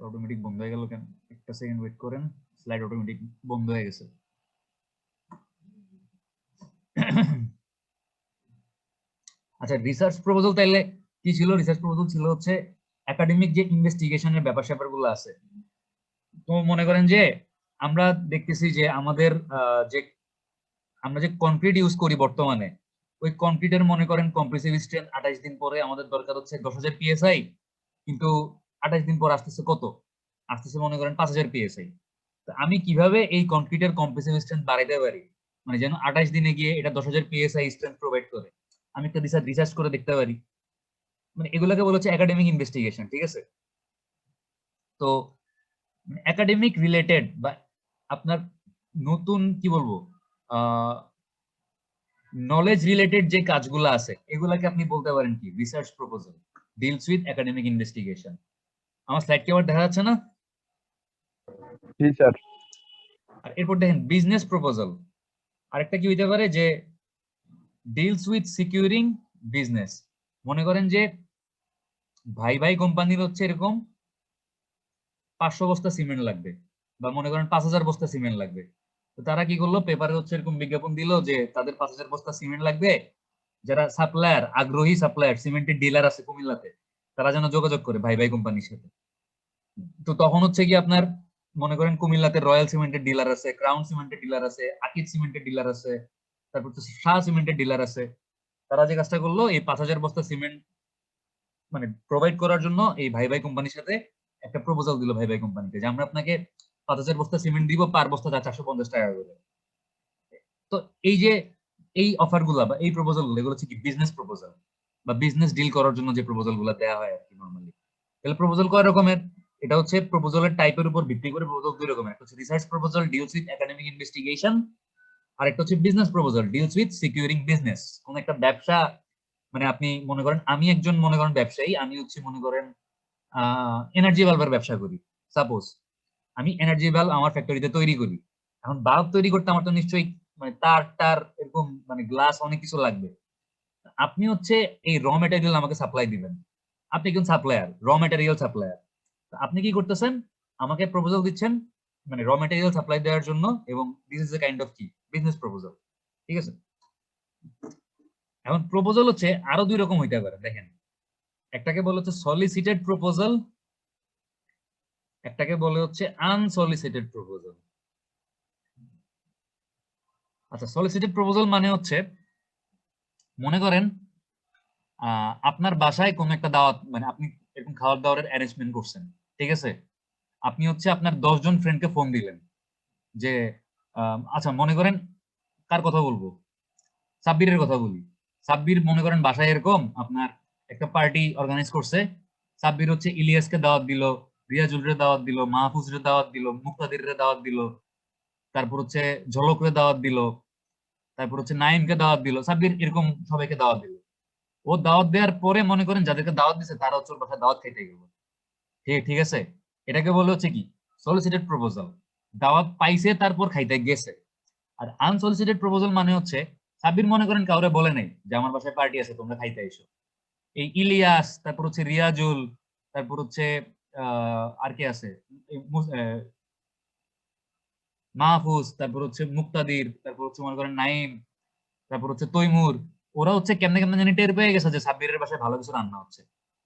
অটোমেটিক বন্ধ হয়ে গেল কেন, একটা সেকেন্ড ওয়েট করেন, স্লাইড অটোমেটিক বন্ধ হয়ে গেছে। আচ্ছা, রিসার্চ প্রপোজাল তাইলে কি ছিল? রিসার্চ প্রপোজাল ছিল হচ্ছে একাডেমিক যে ইনভেস্টিগেশনের ব্যাপার স্যাপার গুলো আছে। তো মনে করেন যে আমরা দেখতেছি যে আমাদের আমরা যে কনক্রিট ইউজ করি বর্তমানে, ওই কনক্রিটের মনে করেন কম্প্রেসিভ স্ট্রেন্থ 28 দিন পরে আমাদের দরকার হচ্ছে 10,000 PSI, কিন্তু 28 দিন পর আসতেছে কত, আসতেছে মনে করেন 5,000 PSI। তো আমি কিভাবে এই কনক্রিটের কম্প্রেসিভ স্ট্রেন্থ বাড়াইতে পারি, মানে যেন 28 দিনে গিয়ে এটা 10,000 PSI স্ট্রেন্থ প্রোভাইড করে, আমি একটা রিসার্চ করে দেখতে পারি, মানে এগুলোকে বলা হচ্ছে একাডেমিক ইনভেস্টিগেশন, ঠিক আছে। তো একাডেমিক রিলেটেড বা আপনার নতুন কি বলবো নলেজ রিলেটেড যে কাজগুলো আছে এগুলাকে আপনি বলতে পারেন কি research proposal, deals with academic investigation. আমার স্লাইড কি আবার দেখা যাচ্ছে না? জি স্যার। আর এরপর দেখেন বিজনেস প্রপোজাল, আরেকটা কি হইতে পারে যে ডিলস উইথ সিকিউরিং বিজনেস। মনে করেন যে ভাই ভাই কোম্পানির হচ্ছে এরকম 500 বস্তা সিমেন্ট লাগবে, বা মনে করেন 5000 বস্তা সিমেন্ট লাগবে। তো তারা কি করলো, পেপারে হচ্ছে এরকম বিজ্ঞাপন দিল যে তাদের 5000 বস্তা সিমেন্ট লাগবে, যারা সাপ্লায়ার, আগ্রহী সাপ্লায়ার, সিমেন্টের ডিলার আছে কুমিল্লাতে, তারা যেন যোগাযোগ করে ভাই ভাই কোম্পানির সাথে। তো তখন হচ্ছে কি আপনার মনে করেন কুমিল্লাতে রয়্যাল সিমেন্টের ডিলার আছে, ক্রাউন সিমেন্টের ডিলার আছে, আকিদ সিমেন্টের ডিলার আছে, তারপর হচ্ছে শাহ সিমেন্টের ডিলার আছে। তারা যে কাজটা করলো, এই 5000 বস্তা সিমেন্ট মানে প্রোভাইড করার জন্য এই ভাই ভাই কোম্পানির সাথে একটা প্রপোজাল দিল ভাই ভাই কোম্পানিকে, যে আমরা আপনাকে 5000 বস্তা সিমেন্ট দিব, পার বস্তা 450 টাকা করে। তো এই যে এই অফার গুলা বা এই প্রপোজাল গুলো, এগুলো হচ্ছে কি বিজনেস প্রপোজাল বা বিজনেস ডিল করার জন্য যে প্রপোজাল গুলো দেওয়া হয় আর কি নরমালি। তাহলে প্রপোজাল কয় রকমের? এটা হচ্ছে প্রপোজালের টাইপের উপর ভিত্তি করে প্রপোজাল দুই রকমের, একটা হচ্ছে research proposal deals with academic investigation, আর একটা হচ্ছে business proposal deals with securing business. কোন একটা ব্যবসা, মানে আপনি মনে করেন আমি একজন মনে করেন ব্যবসায়ী, আমি হচ্ছে মনে করেন এনার্জি বাল্বের ব্যবসা করি। সাপোজ আমি এনার্জি বাল্ব আমার ফ্যাক্টরিতে তৈরি করি। এখন বাল্ব তৈরি করতে আমার তো নিশ্চয়ই মানে তার টার এরকম মানে গ্লাস অনেক কিছু লাগবে। আপনি হচ্ছে এই র মেটেরিয়াল আমাকে সাপ্লাই দিবেন, আপনি একজন সাপ্লায়ার, র মেটেরিয়াল সাপ্লায়ার। আপনি কি করতেছেন, আমাকে প্রপোজাল দিচ্ছেন মানে র মেটেরিয়াল সাপ্লাই দেওয়ার জন্য, এবং this is a kind of কি বিজনেস প্রপোজাল। ঠিক আছে, এখন প্রপোজাল হচ্ছে আরো দুই রকম হইতে পারে। দেখেন, একটাকে বলে হচ্ছে সলিসিটেড প্রপোজাল, একটাকে বলে হচ্ছে আনসলিসিটেড প্রপোজাল। আচ্ছা, সলিসিটেড প্রপোজাল মানে হচ্ছে মনে করেন আপনার বাসায় কোন একটা দাওয়াত, মানে আপনি এরকম খাওয়ার দাওয়ারের অ্যারেঞ্জমেন্ট করছেন। ঠিক আছে, আপনি হচ্ছে আপনার 10 জন ফ্রেন্ডকে ফোন দিলেন যে আচ্ছা মনে করেন কার কথা বলবো, সাব্বিরের কথা বলি। সাব্বির মনে করেন বাসায় এরকম আপনার একটা পার্টি অর্গানাইজ করছে। সাব্বির হচ্ছে ইলিয়াসকে দাওয়াত দিল, রিয়াজুলরে দাওয়াত দিল, মাহফুজরে দাওয়াত দিল, মুক্তাদিরে দাওয়াত দিল, তারপর হচ্ছে ঝলকরে দাওয়াত দিল, তারপর হচ্ছে নাইমকে দাওয়াত দিল, সাব্বির এরকম সবাইকে দাওয়াত দিল। ও দাওয়াত দেওয়ার পরে মনে করেন যাদেরকে দাওয়াত দিছে তারা হচ্ছে ওর বাসায় দাওয়াত খাইতে গেল। ঠিক আছে, এটাকে বলে হচ্ছে কি সলিসিটেড প্রপোজাল। দাওয়াত পাইছে তারপর খাইতে গেছে। আর আনসলিসিটেড প্রপোজাল মানে হচ্ছে সাব্বির মনে করেন কাউরে বলে নাই যে আমার বাসায় পার্টি আছে তোমরা খাইতে এসো। এই ইলিয়াস, তারপর হচ্ছে রিয়াজুল, তারপর হচ্ছে আর কে আছে, মাহফুজ, তারপর হচ্ছে মুক্তাদির, তারপর হচ্ছে মনে করেন নাইম, তারপর হচ্ছে তৈমুর। ওরা হচ্ছে কেমনে কেমনে জানি টের পেয়ে গেছে যে সাব্বিরের বাসায় ভালো কিছু রান্না হচ্ছে।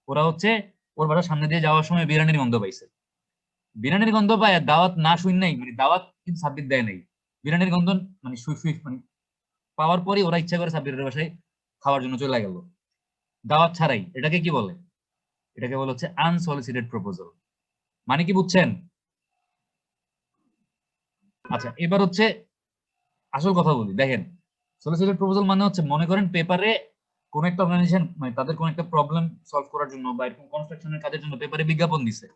ওরা হচ্ছে ওর বাসার সামনে দিয়ে যাওয়ার সময় বিরিয়ানির গন্ধ পাইছে। বিরিয়ানির গন্ধ পায় দাওয়াত না শুন নাই, মানে দাওয়াত কিন্তু সাব্বির দেয় নাই, বিরিয়ানির গন্ধ মানে মানে পাওয়ার পরে ওরা ইচ্ছা করে সাব্বিরের বাসায় খাওয়ার জন্য চলে গেল দাওয়াত ছাড়াই। এটাকে কি বলে? এটাকে বলে হচ্ছে আনসলিসিটেড প্রপোজাল। মানে কি বুঝছেন? আচ্ছা, এবার হচ্ছে আসল কথা বলি। দেখেন, সলিসিটেড প্রপোজাল মানে হচ্ছে মনে করেন পেপারে কোন একটা অর্গানাইজেশন মানে তাদের কোন একটা প্রবলেম সলভ করার জন্য বা এরকম কনস্ট্রাকশনের কাজের জন্য পেপারে বিজ্ঞাপন দিছে।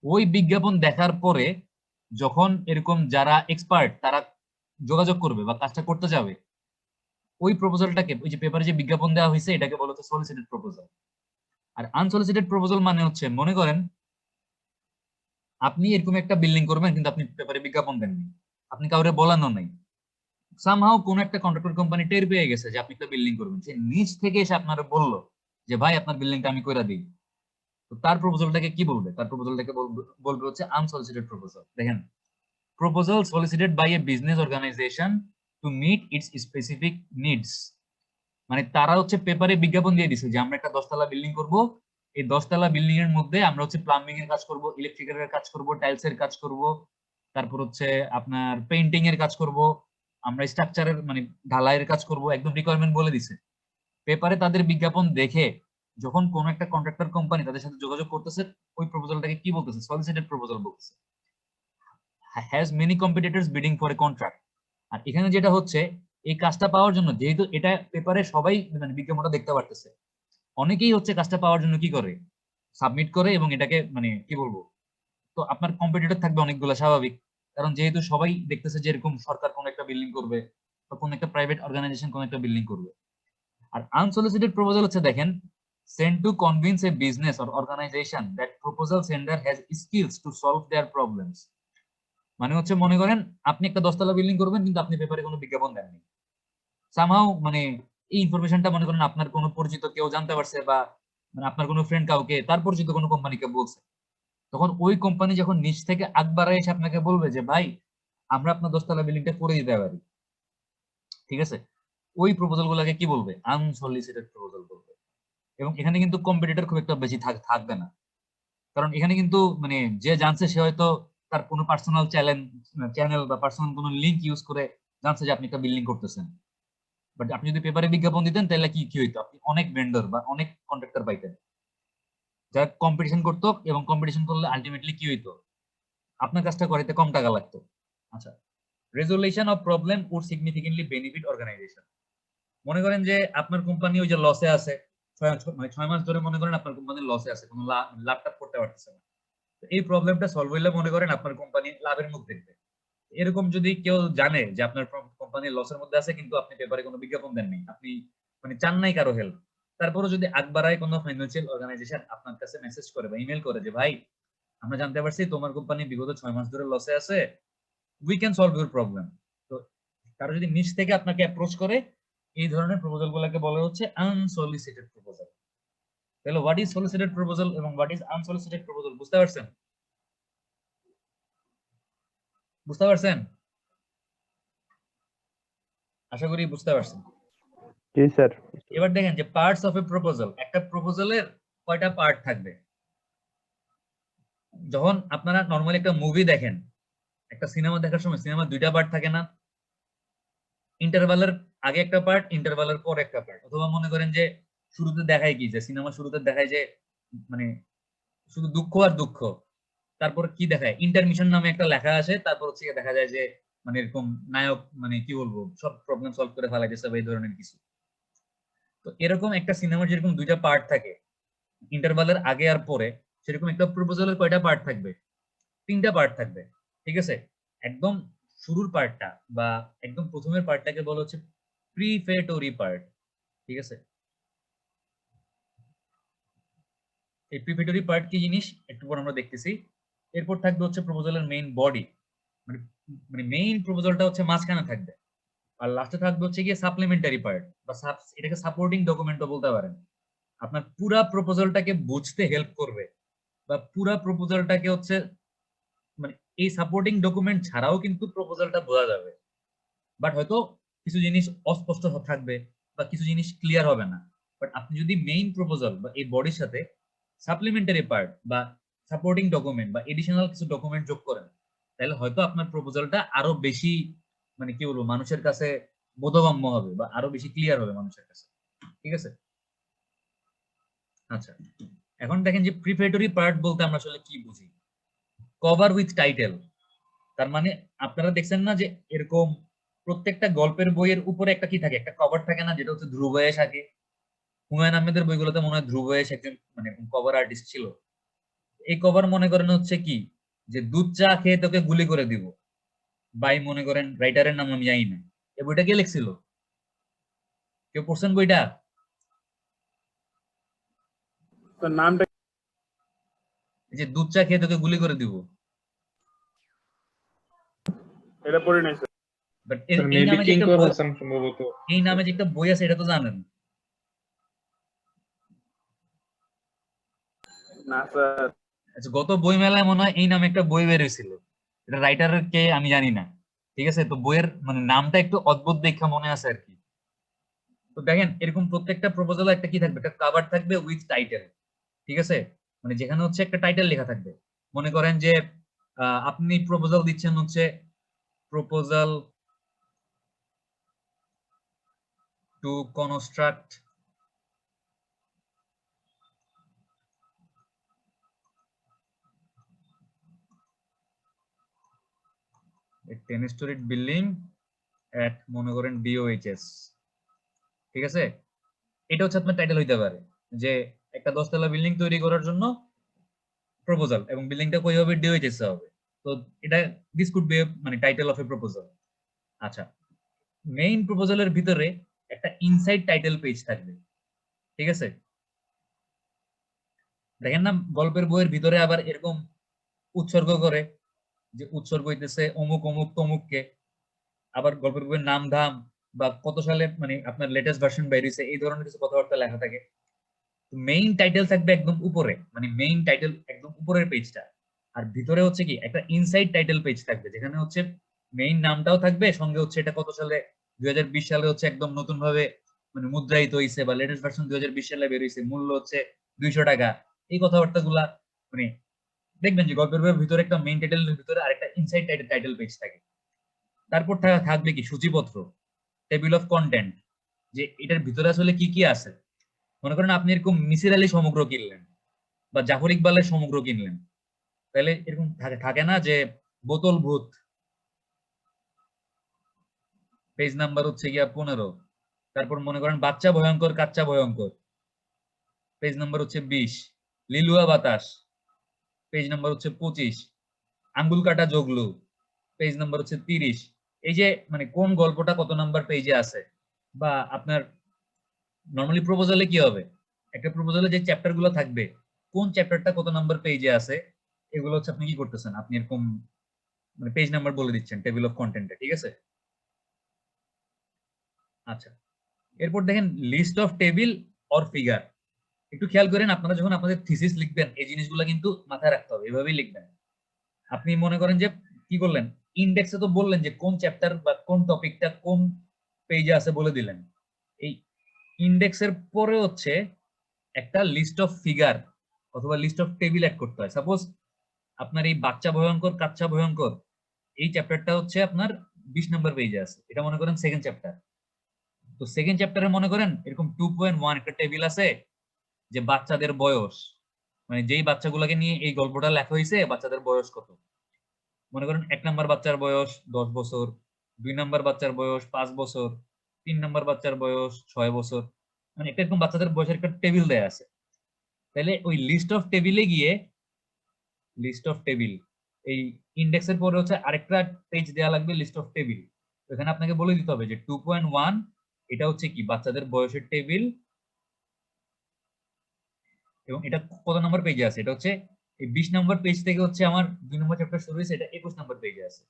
ওই বিজ্ঞাপন দেখার পরে যখন এরকম যারা এক্সপার্ট তারা যোগাযোগ করবে বা কাজটা করতে যাবে, ওই প্রপোজালটাকে, ওই যে পেপারে যে বিজ্ঞাপন দেওয়া হয়েছে এটাকে বলা হচ্ছে সলিসিটেড প্রপোজাল। আর আনসলিসিটেড প্রপোজাল মানে হচ্ছে মনে করেন আপনি এরকম একটা বিল্ডিং করবেন কিন্তু আপনি পেপারে বিজ্ঞাপন দেননি, আপনি কাউরে বলানো নাই, সামহাও কোন একটা কন্ট্রাক্টর কোম্পানি টের পেয়ে গেছে যে আপনি একটা বিল্ডিং করবেন, সে নিজ থেকে এসে আপনারা বললো যে ভাই আপনার বিল্ডিংটা আমি কইরা দিই। তো তার প্রপোজালটাকে কি বলবে? তার প্রপোজালটাকে বলবে হচ্ছে আনসলিসিটেড প্রপোজাল। দেখেন, proposal solicited by a business organisation to meet its specific needs. মানে তারা হচ্ছে পেপারে বিজ্ঞাপন দিয়ে দিছে যে আমরা একটা 10 তলা বিল্ডিং করব, এই 10 তলা বিল্ডিং এর মধ্যে আমরা হচ্ছে প্লাম্বিং এর কাজ করব, ইলেকট্রিক্যাল এর কাজ করব, টাইলস এর কাজ করব, তারপর হচ্ছে আপনার পেইন্টিং এর কাজ করব, আমরা স্ট্রাকচারের মানে ঢালাইয়ের কাজ করব, একদম রিকোয়ারমেন্ট বলে দিছে। পেপারে তাদের বিজ্ঞাপন দেখে যখন কোন একটা কন্ট্রাক্টর কোম্পানি তাদের সাথে যোগাযোগ করতেছে, ওই প্রপোজালটাকে কি বলতেছে? সলিসিটেড প্রপোজাল বলতেছে। Has many competitors bidding for a contract. আর এখানে যেটা হচ্ছে এই কাজটা পাওয়ার জন্য, যেহেতু এটা পেপারে সবাই মানে বিজ্ঞাপনটা দেখতে পারতেছে, অনেকেই হচ্ছে কাজটা পাওয়ার জন্য কি করে, সাবমিট করে এবং এটাকে মানে কি বলবো, তো আপনার কম্পিটিটর থাকবে অনেকগুলো, স্বাভাবিক। কারণ যেহেতু সবাই দেখতেছে যে এরকম সরকার কোন একটা বিল্ডিং করবে বা কোন একটা প্রাইভেট অর্গানাইজেশন কোন একটা বিল্ডিং করবে। আর আনসলিসিটেড প্রপোজাল হচ্ছে দেখেন, sent to convince a business or organization that proposal sender has skills to solve their problems. মানে হচ্ছে মনে করেন আপনি একটা 10 তলা বিল্ডিং করবেন কিন্তু আপনি পেপারে কোনো বিজ্ঞাপন দেননি, সামহাও মানে এই ইনফরমেশনটা মনে করেন আপনার কোনো পরিচিত কেউ জানতে পারছে, বা মানে আপনার কোনো ফ্রেন্ড কাউকে তার পরিচিত কোনো কোম্পানিকে বলছে, তখন ওই কোম্পানি যখন নিচ থেকে আগ বাড়ায় এসে আপনাকে বলবে যে ভাই আমরা আপনার 10 তলা বিল্ডিংটা করে দিতে পারি, ঠিক আছে, ওই প্রপোজাল গুলাকে কি বলবে? আনসলিসিটেড প্রপোজাল বলবে। এবং এখানে কিন্তু কম্পিটিটর খুব একটা বেশি থাকবে না, কারণ এখানে কিন্তু মানে যে জানছে সে হয়তো তার কোনো পার্সোনাল চ্যানেল বা পার্সোনাল কোনো লিংক ইউজ করে জানছে যে আপনি একটা বিল্ডিং করতেছেন। বাট আপনি যদি পেপারে বিজ্ঞাপন দিতেন তাহলে কি কি হইতো? আপনি অনেক ভেন্ডর বা অনেক কন্ট্রাক্টর পাইতেন যারা কম্পিটিশন করতো, এবং কম্পিটিশন করলে আলটিমেটলি কি হইতো? আপনার কাজটা করাইতে কম টাকা লাগতো। আচ্ছা, resolution of problem would significantly benefit organisation. মনে করেন যে আপনার কোম্পানি ওই যে লসে আছে, 6 মাস ধরে মনে করেন আপনার কোম্পানি লসে আছে, কোনো লাভটা করতে পারতেছে না, এই প্রবলেমটা সলভ হইলে মনে করেন আপনার কোম্পানি লাভের মুখ দেখবে। এরকম যদি কেউ জানে যে আপনার কোম্পানি লসের মধ্যে আছে কিন্তু আপনি পেপারে কোনো বিজ্ঞাপন দেননি, আপনি মানে চান নাই কারো হেল্প, তারপরে যদি আগবাড়ায় কোনো ফাইন্যান্সিয়াল অর্গানাইজেশন আপনার কাছে মেসেজ করে বা ইমেল করে যে ভাই আমরা জানতে পারছি তোমার কোম্পানি বিগত 6 মাস ধরে লসে আছে, we can solve your problem, তো তারা যদি নিচ থেকে আপনাকে অ্যাপ্রোচ করে, এই ধরনের প্রপোজাল গুলোকে বলা হচ্ছে আনসলিসিটেড প্রপোজাল। তাহলে হোয়াট ইজ সলিসিটেড প্রপোজাল এবং হোয়াট ইজ আনসলিসিটেড প্রপোজাল বুঝতে পারছেন? বুঝতে পারছেন? আশা করি বুঝতে পারছেন। জি স্যার। এবার দেখেন যে পার্টস অফ এ প্রপোজাল, একটা প্রপোজালের কয়টা পার্ট থাকবে। যখন আপনারা নরমালি একটা মুভি দেখেন, একটা সিনেমা দেখার সময় সিনেমা 2টা পার্ট থাকে না? ইন্টারভালের আগে একটা পার্ট, ইন্টারভালের পর একটা পার্ট। অথবা মনে করেন যে শুরুতে দেখায় কি, যে সিনেমা শুরুতে দেখায় যে মানে শুধু দুঃখ আর দুঃখ, তারপর কি দেখায় ইন্টারমিশন নামে একটা লেখা আসে, তারপর হচ্ছে দেখা যায় যে মানে এরকম নায়ক মানে কি বলবো সব প্রবলেম সলভ করে ফেলাইতেছে বা এই ধরনের কিছু। তো এরকম একটা সিনেমার যেরকম 2টা পার্ট থাকে ইন্টারভালের আগে আর পরে, সেরকম একটা প্রপোজালের কয়টা পার্ট থাকবে? 3টা পার্ট থাকবে, ঠিক আছে। একদম শুরুর পার্টটা বা একদম প্রথমের পার্টটাকে বলা হচ্ছে প্রিফেটরি পার্ট, ঠিক আছে। এই প্রিফেটরি পার্ট কি জিনিস একটু পর আমরা দেখতেছি। এরপর থাকবে হচ্ছে প্রপোজালের মেইন বডি, মানে মানে মেইন প্রপোজালটা হচ্ছে মাঝখানে থাকবে, আর লাস্টে থাকবে হচ্ছে গিয়ে সাপ্লিমেন্টারি পার্ট বা এটাকে সাপোর্টিং ডকুমেন্টও বলতে পারেন। আপনার পুরা প্রপোজালটাকে বুঝতে হেল্প করবে বা পুরা প্রপোজালটাকে হচ্ছে মানে এই সাপোর্টিং ডকুমেন্ট ছাড়াও কিন্তু প্রপোজালটা বোঝা যাবে, বাট হয়তো কিছু জিনিস অস্পষ্ট থাকবে বা কিছু জিনিস ক্লিয়ার হবে না। বাট আপনি যদি মেইন প্রপোজাল বা এই বডির সাথে সাপ্লিমেন্টারি পার্ট বা সাপোর্টিং ডকুমেন্ট বা এডিশনাল কিছু ডকুমেন্ট যোগ করেন, তাহলে হয়তো আপনার প্রপোজালটা আরো বেশি মানে কি বলবো মানুষের কাছে বোধগম্য হবে বা আরো বেশি ক্লিয়ার হবে মানুষের কাছে, ঠিক আছে। আচ্ছা, এখন দেখেন যে প্রিপারেটরি পার্ট বলতে আমরা আসলে কি বুঝি। কভার উইথ টাইটেল, তার মানে আপনারা দেখছেন না যে এরকম প্রত্যেকটা গল্পের বইয়ের উপরে একটা কি থাকে, একটা কভার থাকে না, যেটা হচ্ছে ধ্রুব থাকে। হুমায়ুন আহমেদের বইগুলোতে মনে হয় ধ্রুব একজন মানে কভার আর্টিস্ট ছিল। এই কভার মনে করেন হচ্ছে কি, যে দুধ চা খেয়ে তোকে গুলি করে দিব, বাই মনে করেন রাইটারের নাম আমি জানি না, এই বইটা কে লিখছিল? কেউ পড়ছেন বইটা? তো নামটা এই যে দুধ চা খেয়ে তোকে গুলি করে দিব, এটা পড়ে নাই স্যার। বাট স্যার এই মেবি নামে যে একটা কিঙ্কর বই, হাসান সম্ভবত। এই নামে যে একটা বই আছে এটা তো জানেন? না স্যার। আচ্ছা, গত বই মেলায় মনে হয় এই নামে একটা বই বের হয়েছিল, এটা রাইটার কে আমি জানি না, ঠিক আছে। তো বইয়ের মানে নামটা একটু অদ্ভুত দেখা মনে আছে আর কি। তো দেখেন এরকম প্রত্যেকটা প্রপোজাল একটা কি থাকবে, একটা কভার থাকবে উইথ টাইটেল, ঠিক আছে। মানে যেখানে হচ্ছে একটা টাইটেল লেখা থাকবে। মনে করেন যে আপনি প্রপোজাল দিচ্ছেন হচ্ছে proposal to construct a 10-storied building at মনে করেন DOHS, ঠিক আছে। এটা হচ্ছে আপনার টাইটেল হইতে পারে যে একটা 10 তলা বিল্ডিং তৈরি করার জন্য প্রপোজাল, এবং বিল্ডিংটা কিভাবে DOHS হবে। তো এটা দিস কুড বি মানে টাইটেল অফ এ প্রপোজাল। আচ্ছা, মেইন প্রপোজালের ভিতরে একটা ইনসাইড টাইটেল পেজ থাকবে, ঠিক আছে। দেখেন না গল্পের বইয়ের ভিতরে আবার এরকম উৎসর্গ করে, যে উৎসর্গ হইতেছে অমুক অমুক তমুককে, আবার গল্পের বইয়ের নাম ধাম বা কত সালে মানে আপনার লেটেস্ট ভার্সন বের হইছে এই ধরনের কিছু কথাবার্তা লেখা থাকে। মেইন টাইটেল থাকবে একদম উপরে, মানে মেইন টাইটেল একদম উপরের পেজটা, আর ভিতরে হচ্ছে কি একটা ইনসাইড টাইটেল পেজ থাকবে যেখানে হচ্ছে মেইন নামটাও থাকবে, সঙ্গে হচ্ছে এটা কত সালে 2020 সালে হচ্ছে একদম নতুন ভাবে মানে মুদ্রায়িত হয়েছে বা লেটেস্ট ভার্সন 2020 সালে বের হয়েছে, মূল্য হচ্ছে 200 টাকা। এই কথাবার্তা গুলা মানে দেখবেন যে গল্পের বইয়ের ভিতরে একটা মেইন টাইটেলের ভিতরে আরেকটা ইনসাইড টাইটেল পেজ থাকে। তারপর থাকবে কি সূচিপত্র, টেবিল অফ কন্টেন্ট, যে এটার ভিতরে আসলে কি কি আছে। মনে করেন আপনি এরকম মিসির আলী সমগ্র কিনলেন বা জাফর ইকবালের সমগ্র কিনলেন, তাহলে এরকম থাকে না যে বোতল ভূত, পেজ নাম্বার হচ্ছে গিয়া 15। তারপর মনে করেন বাচ্চা ভয়ঙ্কর কাচ্চা ভয়ঙ্কর, পেজ নাম্বার হচ্ছে 20। লিলুয়া বাতাস, পেজ নাম্বার হচ্ছে 25। আঙ্গুল কাটা জগলু, পেজ নাম্বার হচ্ছে 30। এই যে মানে কোন গল্পটা কত নাম্বার পেজে আছে, বা আপনার নরমালি প্রপোজালে কি হবে, একটা প্রপোজালে যে চ্যাপ্টার গুলো থাকবে কোন চ্যাপ্টারটা কত নাম্বার পেজে আছে, এগুলো হচ্ছে আপনি কি করতেছেন, আপনি এরকম মানে পেজ নাম্বার বলে দিচ্ছেন টেবিল অফ কন্টেন্টে, ঠিক আছে। আচ্ছা, এরপর দেখেন list of table or figure. একটু খেয়াল করেন আপনারা যখন আপনাদের থিসিস লিখবেন এই জিনিসগুলো কিন্তু মাথায় রাখতে হবে, এভাবেই লিখবেন। আপনি মনে করেন যে কি করলেন, ইন্ডেক্সে তো বললেন যে কোন চ্যাপ্টার বা কোন টপিকটা কোন পেজে আছে বলে দিলেন, এই ইন্ডেক্সের পরে হচ্ছে একটা লিস্ট অফ ফিগার অথবা লিস্ট অফ টেবিল অ্যাড করতে হয়। সাপোজ আপনার এই বাচ্চা ভয়ঙ্কর কাচ্চা ভয়ঙ্কর এই চ্যাপ্টারটা হচ্ছে আপনার 20 নম্বর পেজে আছে, এটা মনে করেন সেকেন্ড চ্যাপ্টার। তো সেকেন্ড চ্যাপ্টারে মনে করেন এরকম 2.1 একটা টেবিল আছে যে বাচ্চাদের বয়স, মানে যেই বাচ্চাগুলোকে নিয়ে এই গল্পটা লেখা হয়েছে বাচ্চাদের বয়স কত। মনে করেন 1 নাম্বার বাচ্চার বয়স 10 বছর, 2 নাম্বার বাচ্চার বয়স 5 বছর, 3 নাম্বার বাচ্চার বয়স 6 বছর, মানে একটা এরকম বাচ্চাদের বয়সের একটা টেবিল দেয়া আছে। তাহলে ওই লিস্ট অফ টেবিলে গিয়ে লিস্ট অফ টেবিল এই ইন্ডেক্সের পরে হচ্ছে আরেকটা পেজ দেওয়া লাগবে লিস্ট অফ টেবিল। এখানে আপনাকে বলে দিতে হবে যে 2.1 এটা হচ্ছে কি বাচ্চাদের বয়সের টেবিল, এবং এটা কত নম্বর পেজে আছে, এটা হচ্ছে এই 20 নম্বর পেজ থেকে হচ্ছে আমার 2 নম্বর চ্যাপ্টার শুরু হয়েছে, এটা 21 নম্বর পেজে আছে,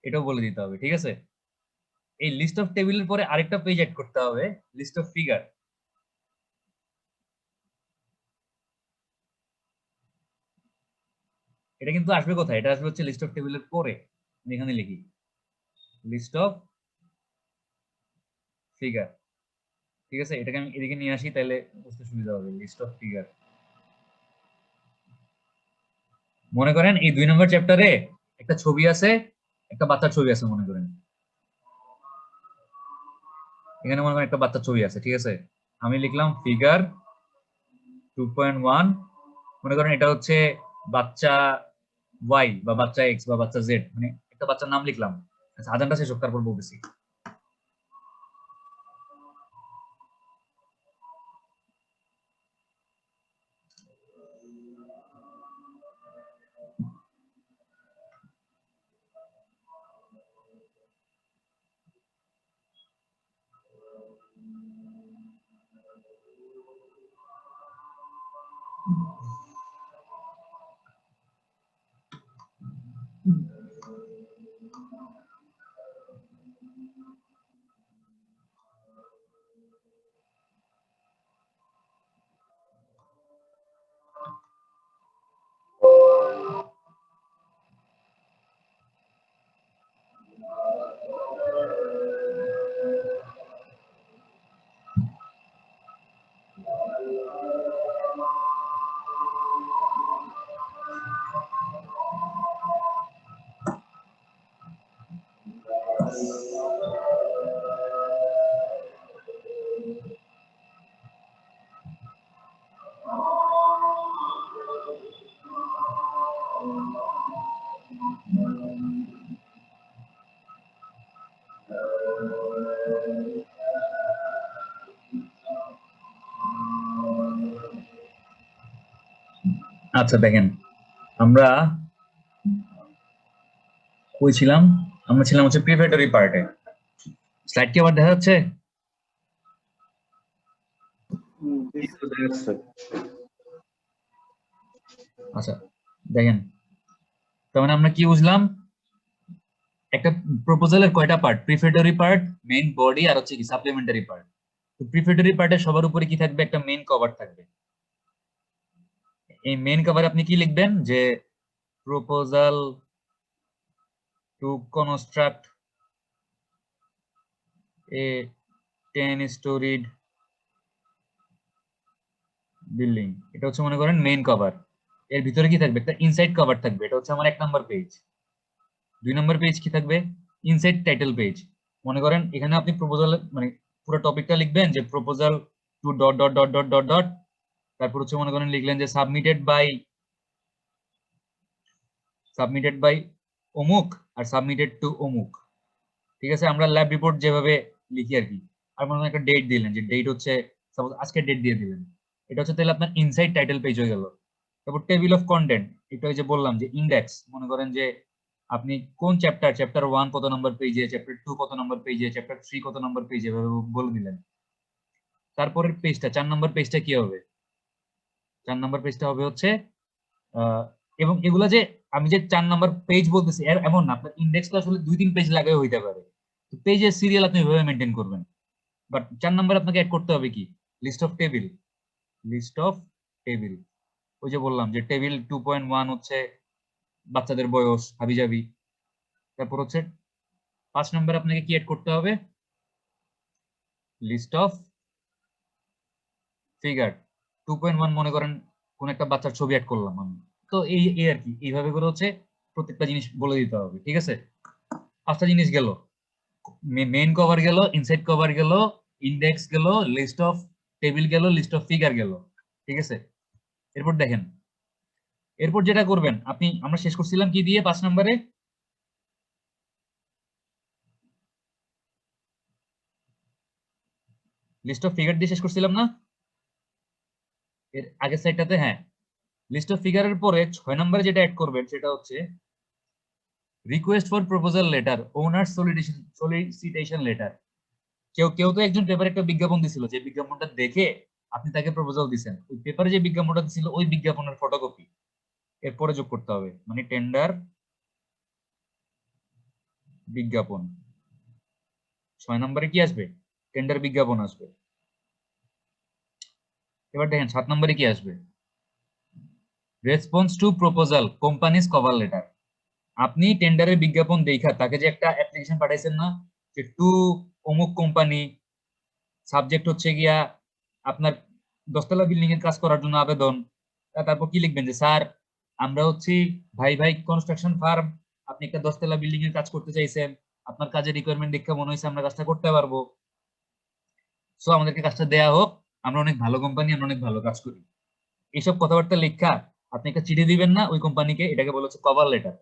এটাও বলে দিতে হবে, ঠিক আছে। এই লিস্ট অফ টেবিলের পরে আরেকটা পেজ অ্যাড করতে হবে লিস্ট অফ ফিগার। এটা কিন্তু আসবে কোথায়, এটা আসবে হচ্ছে লিস্ট অফ টেবিলের পরে, আমি এখানে লিখি লিস্ট অফ ফিগার, ঠিক আছে। এটাকে আমি এদিকে নিয়ে আসি তাহলে বুঝতে সুবিধা হবে। লিস্ট অফ ফিগার, মনে করেন এই 2 নম্বর চ্যাপ্টারে একটা ছবি আছে, একটা বাচ্চার ছবি আছে, মনে করেন এখানে মনে করেন একটা বাচ্চার ছবি আছে, ঠিক আছে। আমি লিখলাম ফিগার 2.1, মনে করেন এটা হচ্ছে বাচ্চা ওয়াই বা বাচ্চা এক্স বা বাচ্চা জেড, মানে একটা বাচ্চার নাম লিখলাম। আচ্ছা, আজানটা শেষ হোক তারপর বলতেছি। আচ্ছা দেখেন, আমরা কই ছিলাম, আমরা ছিলাম হচ্ছে প্রিপারেটরি পার্টে। স্লাইড কি আবার দেখা যাচ্ছে? আচ্ছা দেখেন, তার মানে আমরা কি বুঝলাম, একটা প্রপোজালের কয়টা পার্ট, প্রিফেটরি পার্ট, মেইন বডি আর হচ্ছে কি সাপ্লিমেন্টারি পার্ট। তো প্রিফেটরি পার্টের সবার উপরে কি থাকবে, একটা মেইন কভার থাকবে। এই মেইন কভারে আপনি কি লিখবেন, যে proposal to construct A 10-storied building, এটা হচ্ছে মনে করেন মেইন কভার। এর ভিতরে কি থাকবে, একটা ইনসাইড কভার থাকবে, এটা হচ্ছে আমার 1 নম্বর পেজ। 2 নম্বর পেজ কি থাকবে, ইনসাইড টাইটেল পেজ। মনে করেন এখানে আপনি প্রপোজাল মানে পুরো টপিকটা লিখবেন যে proposal to dot dot dot dot dot dot, তারপর হচ্ছে মনে করেন লিখলেন যে সাবমিটেড বাই অমুক আর সাবমিটেড টু অমুক। ঠিক আছে, আমরা ল্যাব রিপোর্ট যেভাবে লিখি আর কি। আর মনে করেন একটা ডেট দিলেন, যে ডেট হচ্ছে সাপোজ আজকে ডেট দিয়ে দিলেন, এটা হচ্ছে তাহলে আপনার ইনসাইড টাইটেল পেজ হয়ে গেল। তারপর টেবিল অফ কন্টেন্ট, এটা যে বললাম যে ইন্ডেক্স, মনে করেন যে আপনি কোন চ্যাপ্টার 1 কত নম্বর পেজে, চ্যাপ্টার 2 কত নম্বর পেজে, চ্যাপ্টার 3 কত নম্বর পেজে, এভাবে বলে দিলেন। তারপরের পেজটা 4 নম্বর পেজটা কি হবে, 4 নম্বর পেজটা হবে হচ্ছে এবং এগুলা যে আমি যে 4 নম্বর পেজ বলতেছি এমন না, আপনার ইন্ডেক্সটা আসলে 2-3 পেজ লাগাই হইতে পারে। তো পেজের সিরিয়াল আপনি এভাবে মেনটেন করবেন। বাট 4 নম্বর আপনাকে অ্যাড করতে হবে কি, লিস্ট অফ টেবিল। ওই যে বললাম যে টেবিল 2.1 হচ্ছে বাচ্চাদের বয়স হাবিজাবি। তারপর হচ্ছে 5 নম্বরে আপনাকে কি অ্যাড করতে হবে, লিস্ট অফ ফিগার। 2.1 মনে করেন কোন একটা বাচ্চার ছবি অ্যাড করলাম আমি, তো এই এই আর কি, এইভাবে করে হচ্ছে প্রত্যেকটা জিনিস বলে দিতে হবে। ঠিক আছে, 5টা জিনিস গেল, মেইন কভার গেল, ইনসাইড কভার গেল, ইন্ডেক্স গেল, লিস্ট অফ টেবিল গেল, লিস্ট অফ ফিগার গেল। ঠিক আছে, এরপর দেখেন, এরপর যেটা করবেন আপনি, আমরা শেষ করছিলাম কি দিয়ে 5 নম্বরে, লিস্ট অফ ফিগার দিয়ে শেষ করছিলাম না এর আগের সাইডটাতে? হ্যাঁ, লিস্ট অফ ফিগারের পরে 6 নম্বরে যেটা অ্যাড করবেন সেটা হচ্ছে রিকোয়েস্ট ফর প্রপোজাল লেটার, ওনার সলিসিটেশন লেটার। কেউ কেউ তো একজন পেপারে একটা বিজ্ঞাপন দিছিল, যে বিজ্ঞাপনটা দেখে আপনি তাকে প্রপোজাল দিবেন, ওই পেপারে যে বিজ্ঞাপনটা দিছিল ওই বিজ্ঞাপনের ফটোকপি এরপরে যোগ করতে হবে, মানে টেন্ডার বিজ্ঞাপন। 6 নম্বরে কি আসবে, টেন্ডার বিজ্ঞাপন আসবে। এবার দেখেন 7 নম্বরে কি আসবে, response to proposal companies cover letter. আপনি টেন্ডারের বিজ্ঞাপন দেখা তাকে যে একটা অ্যাপ্লিকেশন পাঠাইছেন না, যে টু অমুক কোম্পানি, সাবজেক্ট হচ্ছে গিয়া আপনার 10 তলা বিল্ডিং এর কাজ করার জন্য আবেদন। তারপর কি লিখবেন, যে স্যার আমরা হচ্ছি ভাই ভাই কনস্ট্রাকশন ফার্ম, আপনি একটা 10 তলা বিল্ডিং এর কাজ করতে চাইছেন, আপনার কাজের রিকোয়ারমেন্ট দেখে মনে হয়েছে আমরা কাজটা করতে পারবো, সো আমাদেরকে কাজটা দেয়া হোক, আমরা অনেক ভালো কোম্পানি, আমরা অনেক ভালো কাজ করি। এইসব কথাবার্তা লেখা আপনি একটা চিঠি দিবেন না ওই কোম্পানিকে, এটাকে বলা হচ্ছে কভার লেটার।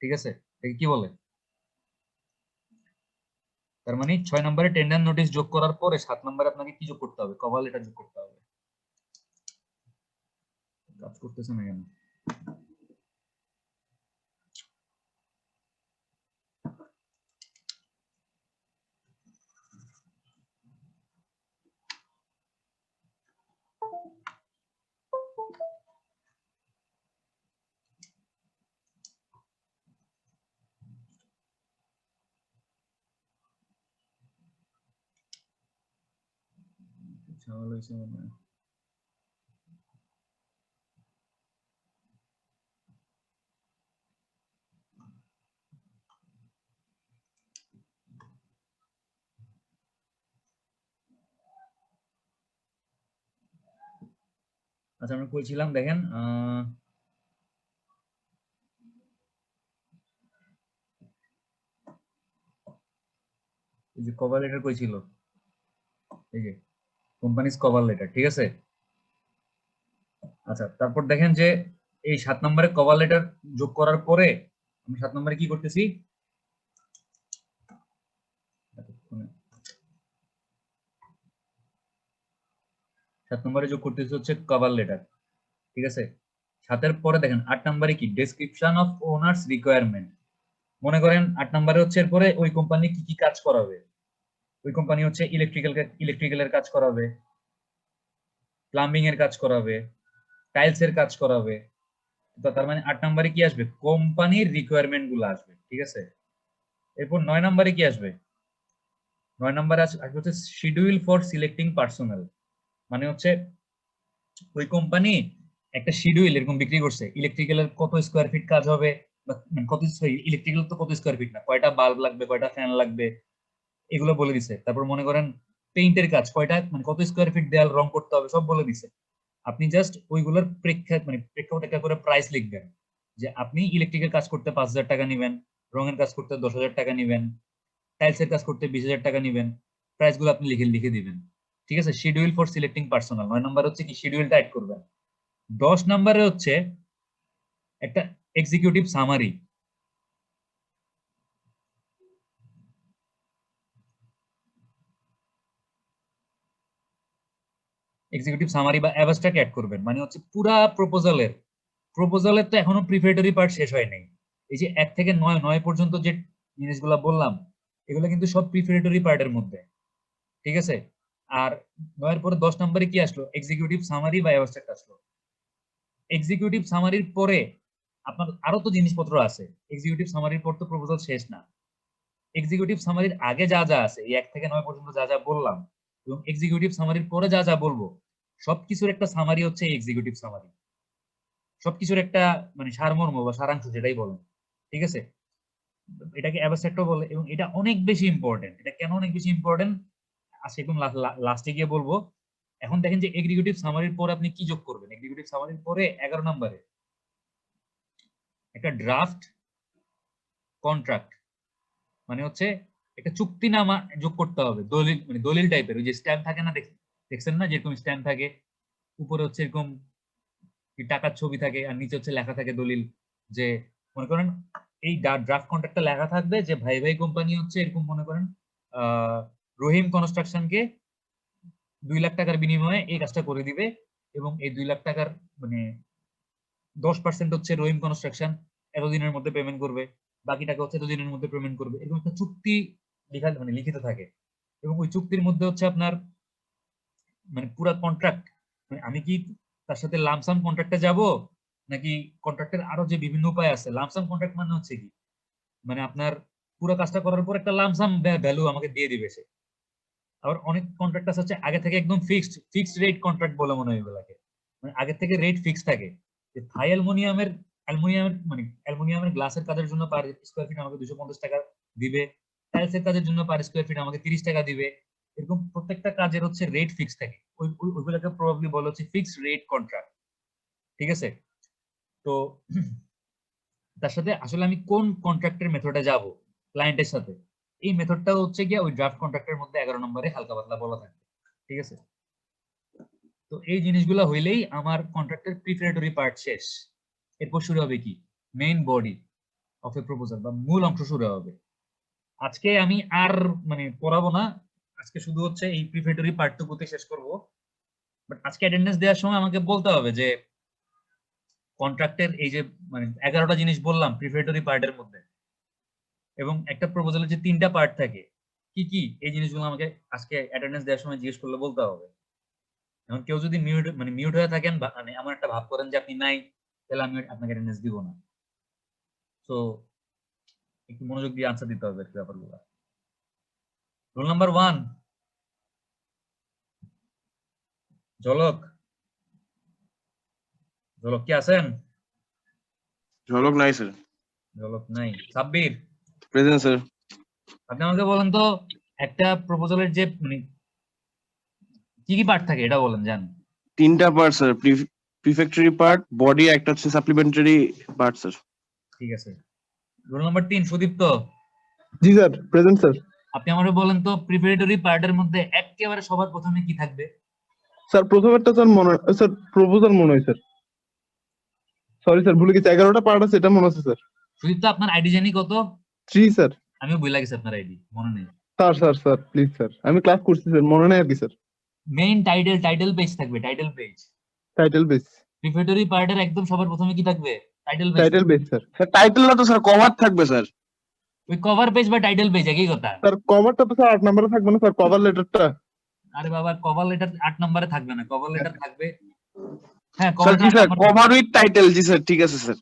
ঠিক আছে, এটাকে কি বলে? তার মানে 6 নম্বরে টেন্ডার নোটিশ যোগ করার পরে 7 নম্বরে আপনাকে কি যোগ করতে হবে, কভার লেটার যোগ করতে হবে। কাজ করতেছে না কেন? ঝামেলা হয়েছে মনে হয়। আচ্ছা, আমরা কইছিলাম দেখেন এই যে কভার লেটার কইছিল, এই যে কোম্পানিজ কভার লেটার। ঠিক আছে, আচ্ছা তারপর দেখেন যে এই 7 নম্বরে কভার লেটার যোগ করার পরে আমরা 7 নম্বরে কি করতেছি, 7 নম্বরে যোগ করতেছি হচ্ছে কভার লেটার। ঠিক আছে, 7-এর পরে দেখেন 8 নম্বরে কি, ডেসক্রিপশন অফ ওনার্স রিকোয়ারমেন্ট। মনে করেন 8 নম্বরে হচ্ছে এরপরে ওই কোম্পানি কি কি কাজ করাবে, ওই কোম্পানি হচ্ছে ইলেকট্রিক্যালের কাজ করাবে, প্লাম্বিং এর কাজ করাবে, টাইলস এর কাজ করাবে। তো তার মানে 8 নম্বরে কি আসবে, কোম্পানির রিকোয়ারমেন্ট গুলো আসবে, ঠিক আছে। এরপর 9 নম্বরে কি আসবে, 9 নম্বরে আসবে হচ্ছে শিডিউল ফর সিলেক্টিং পার্সোনাল। মানে হচ্ছে ওই কোম্পানি একটা শিডিউল এরকম বিক্রি করছে, ইলেকট্রিক্যালের কত স্কোয়ার ফিট কাজ হবে, বা কত ইলেকট্রিক্যাল তো কত স্কোয়ার ফিট না, কয়টা বাল্ব লাগবে, কয়টা ফ্যান লাগবে, এগুলো বলে দিছে। তারপর মনে করেন পেইন্টের কাজ কয়টা, মানে কত স্কোয়ার ফিট দেয়াল রং করতে হবে, সব বলে দিছে। আপনি জাস্ট ওইগুলোর প্রেক্ষাপট একটা করে প্রাইস লিখবেন, যে আপনি ইলেকট্রিকের কাজ করতে 5,000 টাকা নিবেন, রঙের কাজ করতে 10,000 টাকা নিবেন, টাইলসের কাজ করতে 20,000 টাকা নিবেন, প্রাইস গুলো আপনি লিখে দিবেন, ঠিক আছে। Schedule for selecting personal 9 number হচ্ছে কি শিডিউলটা অ্যাড করবেন। 10 নম্বরে হচ্ছে একটা এক্সিকিউটিভ সামারি। এক্সিকিউটিভ সামারি বা অ্যাবস্ট্রাক্ট অ্যাড করবেন, মানে হচ্ছে পুরা প্রপোজালের তো এখনো প্রিপারেটরি পার্ট শেষ হয় নাই। এই যে 1 থেকে 9 পর্যন্ত যে জিনিসগুলো বললাম, এগুলো কিন্তু সব প্রিপারেটরি পার্টের মধ্যে, ঠিক আছে। আর 9 এর পরে 10 নম্বরে কি আসলো, এক্সিকিউটিভ সামারি বা অ্যাবস্ট্রাক্ট আসলো। এক্সিকিউটিভ সামারির পরে আপনার আরো তো জিনিসপত্র আছে, এক্সিকিউটিভ সামারির পর তো প্রপোজাল শেষ না। এক্সিকিউটিভ সামারির আগে যা যা আছে, এই 1 থেকে 9 পর্যন্ত যা যা বললাম, এবং এক্সিকিউটিভ সামারির পরে যা যা বলবো, সবকিছুর একটা সামারি হচ্ছে এক্সিকিউটিভ সামারি। সবকিছুর একটা মানে সারমর্ম বা সারাংশ যেটাই বলেন, ঠিক আছে। এটাকে অ্যাবস্ট্রাক্টও বলে, এবং এটা অনেক বেশি ইম্পর্টেন্ট। এটা কেন অনেক বেশি ইম্পর্টেন্ট আজকে একদম লাস্টে গিয়ে বলবো। এখন দেখেন যে এক্সিকিউটিভ সামারির পরে আপনি কি যোগ করবেন। এক্সিকিউটিভ সামারির পরে 11 নম্বরে একটা ড্রাফট কন্ট্রাক্ট, মানে হচ্ছে একটা চুক্তিনামা যোগ করতে হবে, দলিল, মানে দলিল টাইপের। ওই যে স্ট্যাম্প থাকে না, দেখছেন না, যেরকম স্ট্যাম্প থাকে, উপরে হচ্ছে এরকম টাকার ছবি থাকে, আর নিচে হচ্ছে লেখা থাকে দলিল। যে মনে করেন এই ড্রাফট কন্ট্রাক্টটা লেখা থাকবে যে ভাই ভাই কোম্পানি হচ্ছে এরকম, মনে করেন রহিম কনস্ট্রাকশনকে 2 লাখ টাকার বিনিময়ে এই কাজটা করে দিবে, এবং এই 2 লাখ টাকার মানে 10% হচ্ছে রহিম কনস্ট্রাকশন এতদিনের মধ্যে পেমেন্ট করবে, বাকি টাকা হচ্ছে এতদিনের মধ্যে পেমেন্ট করবে। এরকম একটা চুক্তি লেখা মানে লিখিত থাকে, এবং ওই চুক্তির মধ্যে হচ্ছে আপনার মানে পুরো কন্ট্রাক্ট, মানে আমি কি তার সাথে লামসাম কন্ট্রাক্টে যাব, নাকি কন্ট্রাক্টের আরো যে বিভিন্ন উপায় আছে। লামসাম কন্ট্রাক্ট মানে হচ্ছে কি, মানে আপনার পুরো কাজটা করার পর একটা লামসাম ভ্যালু আমাকে দিয়ে দিবে সে। আবার অনেক কন্ট্রাক্ট আছে হচ্ছে আগে থেকে একদম ফিক্সড রেট কন্ট্রাক্ট বলে মনে হয় এগুলাকে, মানে আগে থেকে রেট ফিক্স থাকে। যে থাই অ্যালুমিনিয়ামের গ্লাসের কাজের জন্য পার স্কোয়ার ফিট আমাকে 250 টাকা দিবে, টাইলসের কাজের জন্য পার স্কোয়ার ফিট আমাকে 30 টাকা দিবে। এরকম প্রত্যেকটা কাজের হচ্ছে রেট ফিক্স থাকে, ওইগুলোকে প্রবাবলি বলা হচ্ছে ফিক্সড রেট কন্ট্রাক্ট, ঠিক আছে। তো তার সাথে আসলে আমি কোন কন্ট্রাক্টের মেথডে যাব ক্লায়েন্টের সাথে, এই মেথডটা হচ্ছে গিয়ে ওই ড্রাফট কন্ট্রাক্টের মধ্যে 11 নম্বরে হালকা পাতলা বলা থাকবে, ঠিক আছে। তো এই জিনিসগুলো হইলেই আমার কন্ট্রাক্টের প্রিপারেটরি পার্ট শেষ। এরপর শুরু হবে কি, main body of A proposal বা মূল অংশ শুরু হবে। আজকে আমি আর মানে পড়াবো না, আজকে শুধু হচ্ছে এই প্রিপারেটরি পার্টটুকুতে শেষ করব। বাট আজকে অ্যাটেন্ডেন্স দেওয়ার সময় আমাকে বলতে হবে যে কন্ট্রাক্টের এই যে মানে 11টা জিনিস বললাম প্রিপারেটরি পার্টের মধ্যে, এবং একটা প্রপোজালের যে 3টা পার্ট থাকে কি কি, এই জিনিসগুলো আমাকে আজকে অ্যাটেন্ডেন্স দেওয়ার সময় জিজ্ঞেস করলে বলতে হবে। এখন কেউ যদি মিউট হয়ে থাকেন বা মানে এমন একটা ভাব করেন যে আপনি নাই, তাহলে আমি আপনাকে অ্যাটেন্ডেন্স দিব না। তো একটু মনোযোগ দিয়ে আনসার দিতে হবে ব্যাপারগুলো। রোল নাম্বার 1 ঝলক কি আছেন? ঝলক নাই স্যার। ঝলক নাই। Sabbir present sir. আপনি আমাকে বলেন তো, একটা প্রপোজালের যে মানে কি কি পার্ট থাকে এটা বলেন জান। 3টা পার্ট স্যার, প্রিফেক্টরি পার্ট, বডি, একটা হচ্ছে সাপ্লিমেন্টারি পার্ট স্যার। ঠিক আছে। রোল নাম্বার 3 সুদীপ্ত, জি স্যার, প্রেজেন্ট স্যার। আপনি আমাকে বলেন তো প্রিপারেটরি পার্টের মধ্যে একেবারে সবার প্রথমে কি থাকবে? স্যার প্রথমেরটা স্যার মনে হয় স্যার, প্রপোজাল মনে হয় স্যার। সরি স্যার, ভুলে গেছি, 11টা পার্ট আছে এটা মনে আছে স্যার। সুদীপ্ত আপনার আইডি জানি কত? 3 স্যার। আমিও ভুলে গেছি আপনার আইডি, মনে নেই। স্যার প্লিজ স্যার, আমি ক্লাস করছি স্যার, মনে নেই আর কি স্যার। মেইন টাইটেল পেজ থাকবে, title page. Title base. Preparatory পার্টের একদম সবার প্রথমে কি থাকবে? Title page. Title base sir. Sir title না তো স্যার, কভার থাকবে স্যার। ওই কভার পেজ বা টাইটেল পেজ একই কথা। স্যার কভারটা তো স্যার 8 নম্বরে থাকবে না স্যার, কভার লেটারটা। আরে বাবা, কভার লেটার 8 নম্বরে থাকবে না, কভার লেটার থাকবে হ্যাঁ sir G cover sir cover with title, G sir ঠিক আছে স্যার।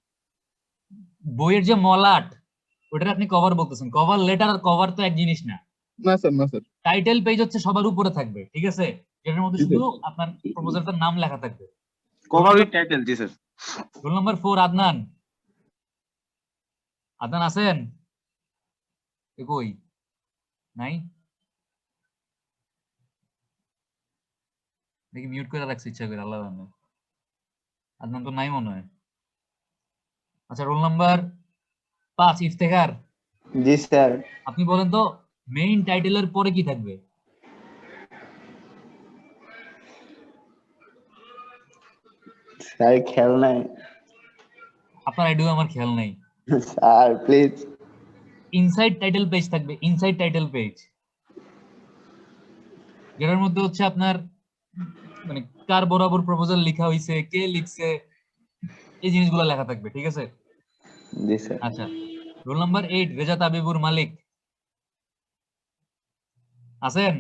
বইয়ের যে মলাট ওটার আপনি কভার বলতেছেন, কভার লেটার আর কভার তো এক জিনিস না। না স্যার, না স্যার। টাইটেল পেজ হচ্ছে সবার উপরে থাকবে, ঠিক আছে, যেটার মধ্যে জি, শুধু আপনার প্রপোজালটার নাম লেখা থাকবে। Cover with title, G sir. Roll number 4 Adnan. Adnan আছেন? কই নাই, দেখি মিউট করে রাখছি ইচ্ছা করে, আল্লাহ জানে। আদনান তো নাই মনে হয়। আচ্ছা রোল নাম্বার 5 ইফতেখার। জি স্যার। আপনি বলেন তো মেইন টাইটেলের পরে কি থাকবে? স্যার খেয়াল নাই আপনার আইডিয়া আমার খেয়াল নাই। Sir, please. Inside title page থাকবে, ইনসাইড টাইটেল পেজ, যেটার মধ্যে হচ্ছে আপনার মানে কার বরাবর প্রপোজাল লেখা হয়েছে, কে লিখছে, এই জিনিসগুলো লেখা থাকবে, ঠিক আছে। জি স্যার। আচ্ছা রোল নাম্বার 8 রেজা তাবিবুর মালিক আছেন?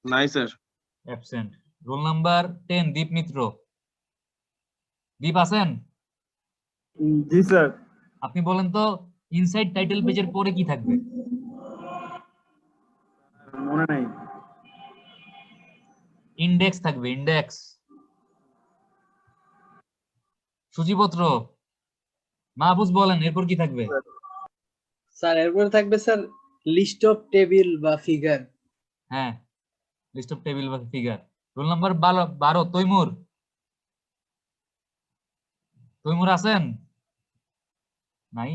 নাই স্যার। অ্যাবসেন্ট। রোল নাম্বার 10 দীপ মিত্র। দীপ আছেন? জি স্যার। আপনি বলেন তো ইনসাইড টাইটেল পেজের পরে কি থাকবে? মনে নাই। ইন্ডেক্স থাকবে, ইন্ডেক্স। সূচিপত্র। মাহফুজ বলেন এরপর কি থাকবে? স্যার এরপরে থাকবে স্যার লিস্ট অফ টেবিল বা ফিগার। হ্যাঁ লিস্ট অফ টেবিল বা figure. Roll number 12 Taimur. Taimur আছেন? নাই।